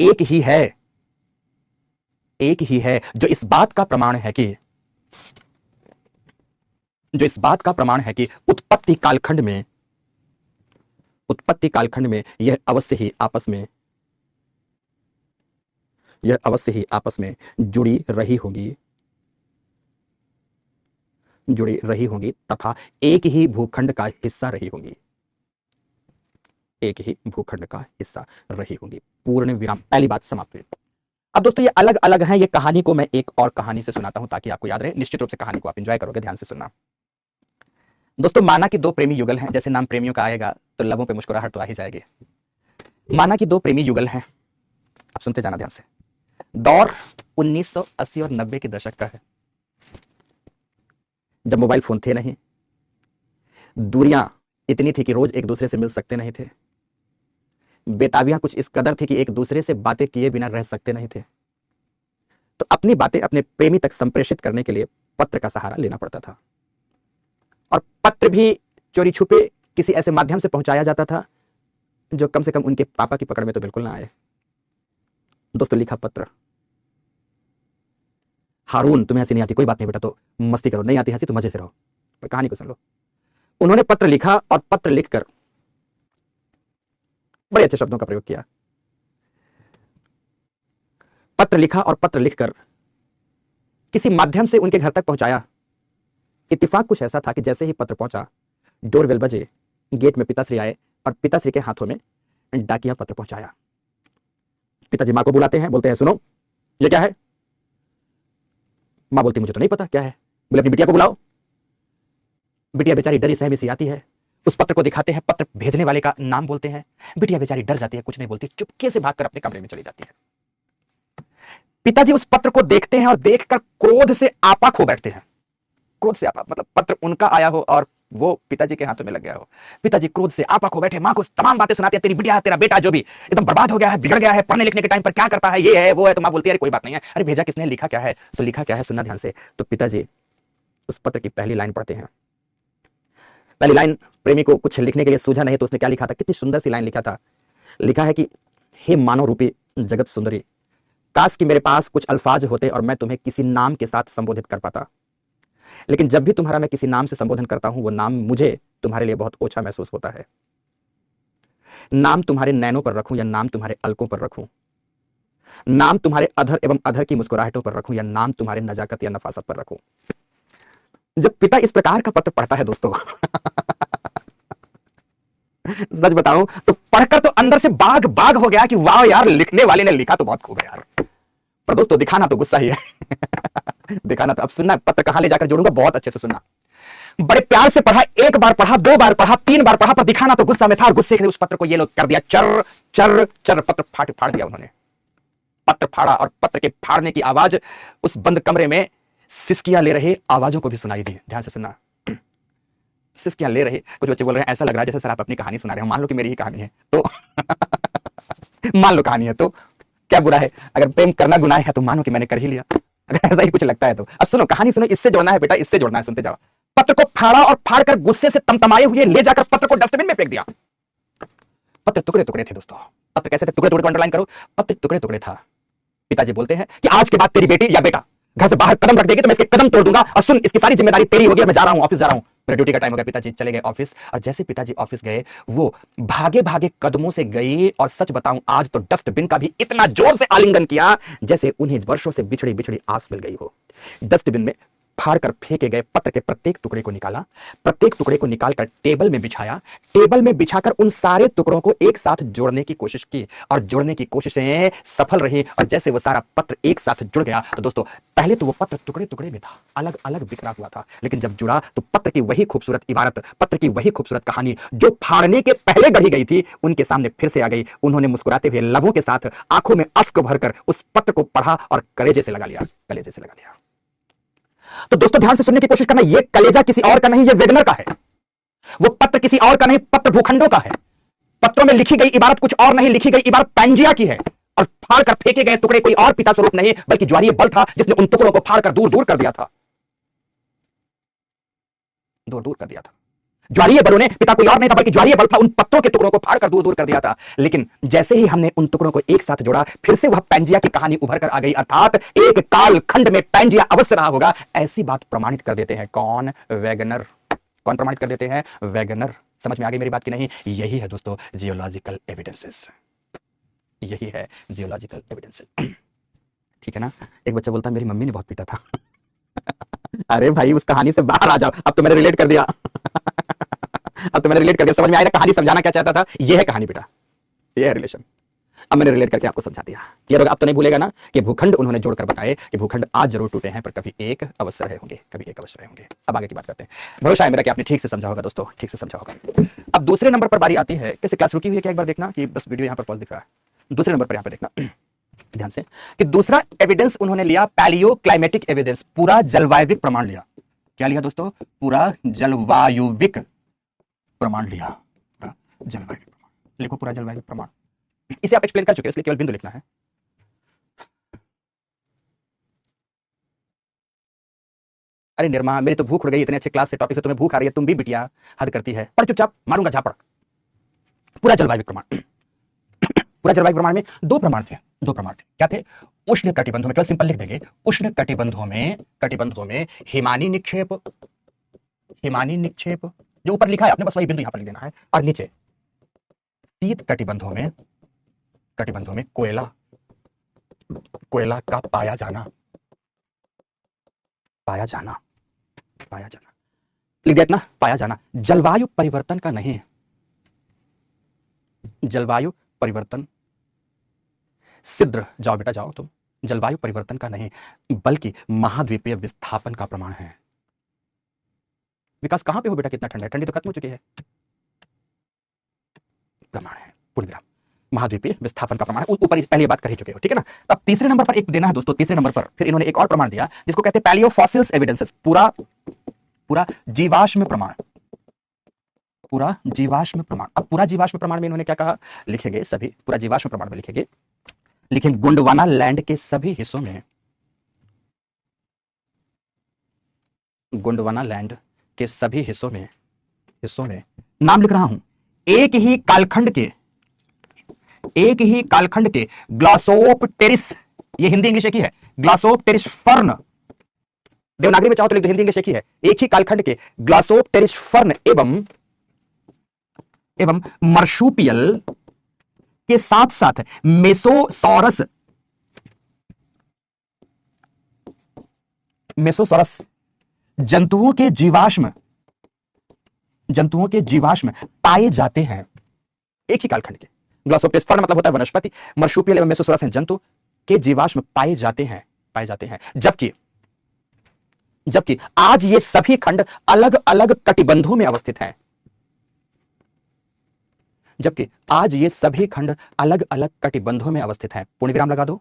एक ही है, जो इस बात का प्रमाण है कि उत्पत्ति कालखंड में यह अवश्य ही आपस में जुड़ी रही होगी जुड़ी रही होंगी तथा एक ही भूखंड का हिस्सा रही होंगी, एक ही भूखंड का हिस्सा रही होंगी। पूर्ण विराम। पहली बात समाप्त हुई। अब दोस्तों ये अलग अलग हैं, ये कहानी को मैं एक और कहानी से सुनाता हूं ताकि आपको याद रहे। निश्चित रूप से कहानी को आप एंजॉय करोगे, ध्यान से सुनना। दोस्तों माना कि दो प्रेमी युगल हैं, जैसे नाम प्रेमियों का आएगा तो लबों पे मुस्कुराहट तो आ ही जाएगी। माना कि दो प्रेमी युगल हैं, आप सुनते जाना ध्यान से। दौर 1980 और 90 के दशक का है, जब मोबाइल फोन थे नहीं, दूरियां इतनी थी कि रोज एक दूसरे से मिल सकते नहीं थे, बेताबियां कुछ इस कदर थी कि एक दूसरे से बातें किए बिना रह सकते नहीं थे। तो अपनी बातें अपने प्रेमी तक संप्रेषित करने के लिए पत्र का सहारा लेना पड़ता था, और पत्र भी चोरी छुपे किसी ऐसे माध्यम से पहुंचाया जाता था जो कम से कम उनके पापा की पकड़ में तो बिल्कुल ना आए। दोस्तों लिखा पत्र। हारून तुम्हें हंसी नहीं आती, कोई बात नहीं बेटा, तो मस्ती करो, नहीं आती हंसी तो मजे से रहो, पर कहानी को सुन लो। उन्होंने पत्र लिखा और पत्र लिखकर बड़े अच्छे शब्दों का प्रयोग किया। पत्र लिखा और पत्र लिखकर किसी माध्यम से उनके घर तक पहुंचाया। इत्तेफाक कुछ ऐसा था कि जैसे ही पत्र पहुंचा, डोरबेल बजे, गेट में पिताश्री आए और पिताश्री के हाथों में डाकिया पत्र पहुंचाया। पिताजी मां को बुलाते हैं, बोलते हैं सुनो ये क्या है। मां बोलती मुझे तो नहीं पता क्या है। बोले अपनी बिटिया को बुलाओ। बिटिया बेचारी डरी सहमी सी आती है, उस पत्र को दिखाते हैं, पत्र भेजने वाले का नाम बोलते हैं। बिटिया बेचारी डर जाती है, कुछ नहीं बोलती, चुपके से भागकर अपने कमरे में चली जाती है। पिताजी उस पत्र को देखते हैं और देखकर क्रोध से आपा खो बैठते हैं। क्रोध से आपा मतलब पत्र उनका आया हो और वो पिताजी के हाथों में लग गया हो। पिताजी क्रोध से आपा खो बैठे, मां को तमाम बातें सुनाते हैं, तेरी बिटिया, तेरा बेटा जो भी एकदम बर्बाद हो गया है, बिगड़ गया है, पढ़ने लिखने के टाइम पर क्या करता है, ये है वो है। तो मां बोलती है अरे कोई बात नहीं है, अरे भेजा किसने, लिखा क्या है। तो लिखा क्या है सुनना ध्यान से। तो पिताजी उस पत्र की पहली लाइन पढ़ते हैं। पहली लाइन प्रेमी को कुछ लिखने के लिए सूझा नहीं तो उसने क्या लिखा था, कितनी सुंदर सी लाइन लिखा था। लिखा है कि हे मानव रूपी जगत सुंदरी, काश कि मेरे पास कुछ अल्फाज होते और मैं तुम्हें किसी नाम के साथ संबोधित कर पाता, लेकिन जब भी तुम्हारा मैं किसी नाम से संबोधन करता हूं वो नाम मुझे तुम्हारे लिए बहुत ओछा महसूस होता है। नाम तुम्हारे नैनों पर रखूं या नाम तुम्हारे अलकों पर रखूं, नाम तुम्हारे अधर एवं अधर की मुस्कुराहटों पर रखूं या नाम तुम्हारे नजाकत या नफासत पर रखूं। जब पिता इस प्रकार का पत्र पढ़ता है दोस्तों सच बताऊं तो पढ़कर तो अंदर से बाग बाग हो गया कि वाह यार, लिखने वाले ने लिखा तो बहुत खूब है यार। पर दोस्तों दिखाना तो गुस्सा ही है दिखाना तो, अब सुनना पत्र कहां ले जाकर जोड़ूंगा, बहुत अच्छे से सुनना। बड़े प्यार से पढ़ा, एक बार पढ़ा, दो बार पढ़ा, तीन बार पढ़ा, पर दिखाना तो गुस्सा में था और गुस्से के उस पत्र को ये लोग कर दिया चर चर चर। पत्र फाड़ दिया उन्होंने। पत्र फाड़ा और पत्र के फाड़ने की आवाज उस बंद कमरे में सिसकियां ले रहे आवाजों को भी सुनाई दी। ध्यान से सुनना। सिसकियां ले रहे, कुछ बच्चे बोल रहे हैं ऐसा लग रहा है जैसे सर आप अपनी कहानी सुना रहे हो। मान लो कि मेरी ही कहानी है तो मान लो कहानी है तो क्या बुरा है, अगर प्रेम करना गुनाह है तो मानो कि मैंने कर ही लिया, अगर ऐसा ही कुछ लगता है तो। अब सुनो कहानी सुनो, इससे जोड़ना है बेटा, इससे जोड़ना है, सुनते जाओ। पत्र को फाड़ा और फाड़कर गुस्से से तमतमाए हुए ले जाकर पत्र को डस्टबिन में फेंक दिया। पत्र टुकड़े टुकड़े थे दोस्तों। पत्र कैसे थे, टुकड़े टुकड़े को अंडरलाइन करो, पत्र टुकड़े टुकड़े था। पिताजी बोलते हैं कि आज के बाद तेरी बेटी या बेटा घर से बाहर कदम रख देगी तो मैं इसके कदम तोड़ दूंगा, और सुन इसकी सारी जिम्मेदारी तेरी होगी, मैं जा रहा हूं, ऑफिस जा रहा हूं, मेरा ड्यूटी का टाइम हो गया। पिताजी चले गए ऑफिस, और जैसे पिताजी ऑफिस गए वो भागे भागे कदमों से गए, और सच बताऊं आज तो डस्टबिन का भी इतना जोर से आलिंगन किया जैसे उन्हें वर्षों से बिछड़ी बिछड़ी आस मिल गई हो। डस्टबिन में फाड़कर फेंके गए पत्र के प्रत्येक टुकड़े को निकाला, प्रत्येक टुकड़े को निकालकर टेबल में बिछाया, टेबल में बिछाकर उन सारे टुकड़ों को एक साथ जोड़ने की कोशिश की, और जोड़ने की कोशिशें सफल रही। और जैसे वो सारा पत्र एक साथ जुड़ गया तो दोस्तों पहले तो वो पत्र टुकड़े टुकड़े में था, अलग अलग बिखरा हुआ था, लेकिन जब जुड़ा तो पत्र की वही खूबसूरत इबारत, पत्र की वही खूबसूरत कहानी जो फाड़ने के पहले गढ़ी गई थी उनके सामने फिर से आ गई। उन्होंने मुस्कुराते हुए लबों के साथ आंखों में अश्क भरकर उस पत्र को पढ़ा और कलेजे से लगा लिया, कलेजे से लगा लिया। तो दोस्तों ध्यान से सुनने की कोशिश करना, यह कलेजा किसी और का नहीं, यह वेगनर का है। वो पत्र किसी और का नहीं, पत्र भूखंडों का है। पत्रों में लिखी गई इबारत कुछ और नहीं, लिखी गई इबारत पैंजिया की है, और फाड़ कर फेंके गए टुकड़े कोई और पिता स्वरूप नहीं बल्कि ज्वारीय बल था जिसने उन टुकड़ों को फाड़ कर दूर दूर कर दिया था, दूर दूर कर दिया था। ज्वारीय बलों ने, पिता कोई और नहीं था बल्कि ज्वारीय बल था, उन पत्रों के टुकड़ों को फाड़कर दूर दूर कर दिया था। लेकिन जैसे ही हमने उन टुकड़ों को एक साथ जोड़ा फिर से वह पैंजिया की कहानी उभर कर आ गई, अर्थात एक काल खंड में पैंजिया अवश्य रहा होगा। ऐसी बात प्रमाणित कर देते हैं कौन, वेगनर। कौन प्रमाणित कर देते हैं, वेगनर। समझ में आ गई मेरी बात की नहीं? यही है दोस्तों जियोलॉजिकल एविडेंसेस, यही है जियोलॉजिकल एविडेंसेस। ठीक है ना? एक बच्चा बोलता है मेरी मम्मी ने बहुत पीटा था अरे भाई उस कहानी से बाहर आ जाओ, अब तो मैंने रिलेट कर दिया। अब तो मैंने रिलेट कर दिया, समझ में आया ना कहानी समझाना क्या चाहता था। ये है कहानी बेटा, ये है रिलेशन। अब मैंने रिलेट करके आपको समझा दिया, क्लियर होगा। अब तो नहीं भूलेगा ना कि भूखंड उन्होंने जोड़कर बताए कि भूखंड आज जरूर टूटे हैं पर कभी एक अवश्य रहे होंगे, कभी एक अवश्य रहे होंगे। अब आगे की बात करते हैं। भरोसा है मेरा कि आपने ठीक से समझा होगा दोस्तों, ठीक से समझा होगा। अब दूसरे नंबर पर बारी आती है। कैसे क्लास रुकी हुई है क्या, एक बार देखना कि बस वीडियो यहाँ पर पॉज दिख रहा है। दूसरे नंबर पर यहाँ पर देखना ध्यान से कि दूसरा एविडेंस उन्होंने लिया पैलियो क्लाइमेटिक एविडेंस, पूरा जलवायविक प्रमाण लिया। क्या लिया दोस्तों? पूरा जलवायुविक प्रमाण लिया, पूरा जलवायु प्रमाण। लिखो पूरा जलवायु प्रमाण। इसे आप एक्सप्लेन कर चुके हैं इसलिए केवल बिंदु लिखना है। अरे निर्मा, मेरी तो भूख उड़ गई इतने अच्छे क्लास से टॉपिक से, तुम्हें भूख आ रही है, तुम भी बिटिया हद करती है। पढ़ चुपचाप, मारूंगा झापड़। पूरा जलवायु प्रमाण, पूरा जलवायु प्रमाण में दो प्रमाण थे, दो प्रमाण थे। क्या थे? उष्ण कटिबंधों में, केवल सिंपल लिख देंगे, उष्ण कटिबंधों में हिमानी निक्षेप, हिमानी निक्षेप जो ऊपर लिखा है आपने बस वही बिंदु यहां पर लिख देना है। और नीचे शीत कटिबंधों में कोयला, कोयला का पाया जाना, पाया जाना, पाया जाना लिख दिया इतना, पाया जाना। जलवायु परिवर्तन का नहीं, जलवायु परिवर्तन सिद्ध, जाओ बेटा जाओ तुम, जलवायु परिवर्तन का नहीं बल्कि महाद्वीपीय विस्थापन का प्रमाण है। विकास कहां पे हो बेटा, कितना ठंडा है? ठंडी तो खत्म हो चुकी है। प्रमाण है पूर्णविराम, महाद्वीपीय विस्थापन का प्रमाण है। ऊपर पहले बात कर ही चुके हो, ठीक है ना। अब तीसरे नंबर पर एक देना है दोस्तों, तीसरे नंबर पर फिर इन्होंने एक और प्रमाण दिया जिसको कहते हैं पैलियो फॉसिल्स एविडेंसेस, पूरा जीवाश्म प्रमाण, पूरा जीवाश्म प्रमाण। अब पूरा जीवाश्म प्रमाण में इन्होंने क्या कहा, लिखेंगे सभी, पूरा जीवाश्म प्रमाण में लिखेंगे, लिखेंगे गोंडवाना लैंड के सभी हिस्सों में, गोंडवाना लैंड के सभी हिस्सों में नाम लिख रहा हूं, एक ही कालखंड के ग्लासोप्टेरिस, ये हिंदी इंग्लिश एक ही है, ग्लासोप्टेरिस फर्न, देवनागरी में चाहो तो लिख दो, हिंदी इंग्लिश एक ही है। एक ही कालखंड के ग्लासोप्टेरिस फर्न एवं मर्शूपियल के साथ साथ मेसोसॉरस जंतुओं के जीवाश्म पाए जाते हैं। एक ही कालखंड के, ग्लासोप्टेरिस फर्न मतलब होता है वनस्पति, मर्शूपियल एवं मेसोसॉरस जंतु के जीवाश्म पाए जाते हैं। जबकि आज ये सभी खंड अलग अलग कटिबंधों में अवस्थित हैं। जबकि आज ये सभी खंड अलग अलग कटिबंधों में अवस्थित हैं। पूर्ण विराम लगा दो,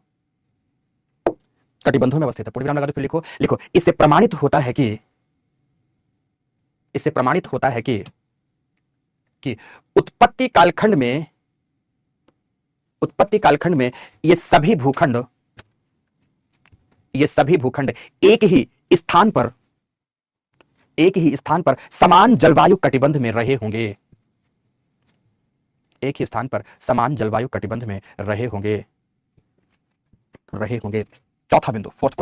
कटिबंधों में अवस्थित है, पूर्ण विराम लगा दो, फिर लिखो इससे प्रमाणित होता है कि उत्पत्ति कालखंड में ये सभी भूखंड एक ही स्थान पर समान जलवायु कटिबंध में रहे होंगे, एक ही स्थान पर समान जलवायु कटिबंध में रहे होंगे। चौथा बिंदु, फोर्थ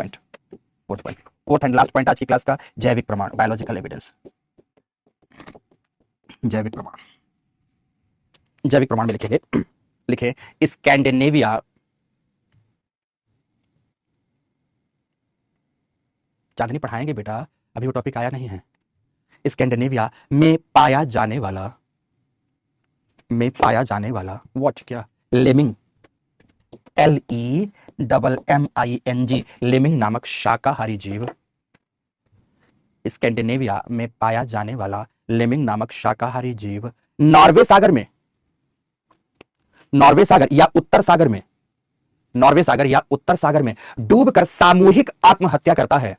एंड लास्ट पॉइंट आज की क्लास का, जैविक प्रमाण, बायोलॉजिकल एविडेंस। जैविक प्रमाण में लिखे स्कैंडिनेविया, चांदनी पढ़ाएंगे बेटा, अभी वो टॉपिक आया नहीं है। स्कैंडिनेविया में पाया जाने वाला वॉच क्या, लेमिंग, LEMMING, लेमिंग नामक शाकाहारी जीव। स्कैंडिनेविया में पाया जाने वाला लेमिंग नामक शाकाहारी जीव नॉर्वे सागर या उत्तर सागर में डूबकर सामूहिक आत्महत्या करता है,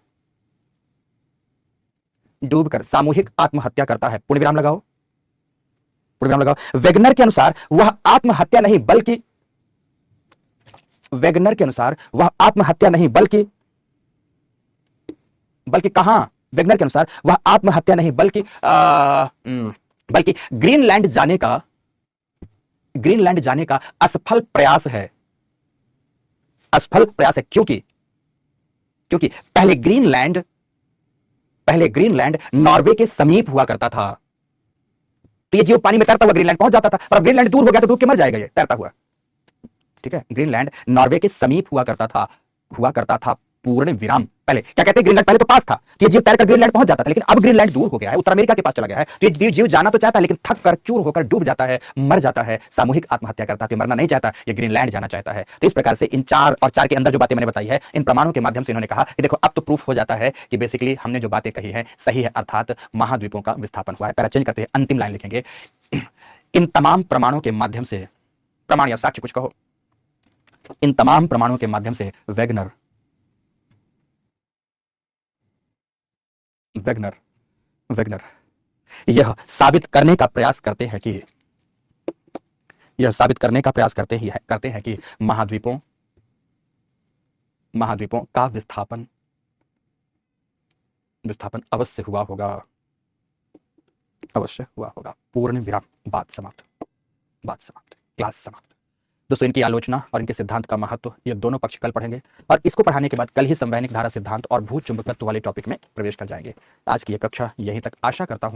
पूर्ण विराम लगाओ। वेगनर के अनुसार वह आत्महत्या नहीं बल्कि कहां, वेगनर के अनुसार वह आत्महत्या नहीं बल्कि ग्रीनलैंड जाने का असफल प्रयास है, क्योंकि पहले ग्रीनलैंड नॉर्वे के समीप हुआ करता था। तो ये जीव पानी में तैरता हुआ ग्रीनलैंड पहुंच जाता था, पर अब ग्रीनलैंड दूर हो गया तो डूब के मर जाएगा ये तैरता हुआ। ठीक है, ग्रीनलैंड नॉर्वे के समीप हुआ करता था पूर्ण विराम। पहले क्या कहते हैं, ग्रीनलैंड पहले तो पास था, तो ये जीव तैरकर ग्रीनलैंड पहुंच जाता था, लेकिन अब ग्रीनलैंड दूर हो गया है, उत्तर अमेरिका के पास चला गया है, तो ये जीव जाना तो चाहता है, लेकिन थक कर चूर होकर डूब जाता है, मर जाता है, सामूहिक आत्महत्या करता है। तो मरना नहीं चाहता, ये ग्रीनलैंड जाना चाहता है। तो इस प्रकार से इन 4 और 4 के अंदर जो बातें मैंने बताई है, इन प्रमाणों के माध्यम से इन्होंने कहा कि देखो अब तो प्रूफ हो जाता है कि बेसिकली हमने जो बातें कही है सही है, अर्थात महाद्वीपों का विस्थापन हुआ है। पैरा चेंज करते हैं, अंतिम लाइन लिखेंगे, इन तमाम प्रमाणों के माध्यम से, प्रमाण या साक्ष्य कुछ कहो, इन तमाम प्रमाणों के माध्यम से वेगनर यह साबित करने का प्रयास करते हैं कि महाद्वीपों का विस्थापन अवश्य हुआ होगा। पूर्ण विराम। बात समाप्त। क्लास समाप्त। दोस्तों, इनकी आलोचना और इनके सिद्धांत का महत्व, ये दोनों पक्ष कल पढ़ेंगे, और इसको पढ़ाने के बाद कल ही संवैनिक धारा सिद्धांत और भू चुंबकत्व वाले टॉपिक में प्रवेश कर जाएंगे। आज की यह कक्षा यहीं तक। आशा करता हूं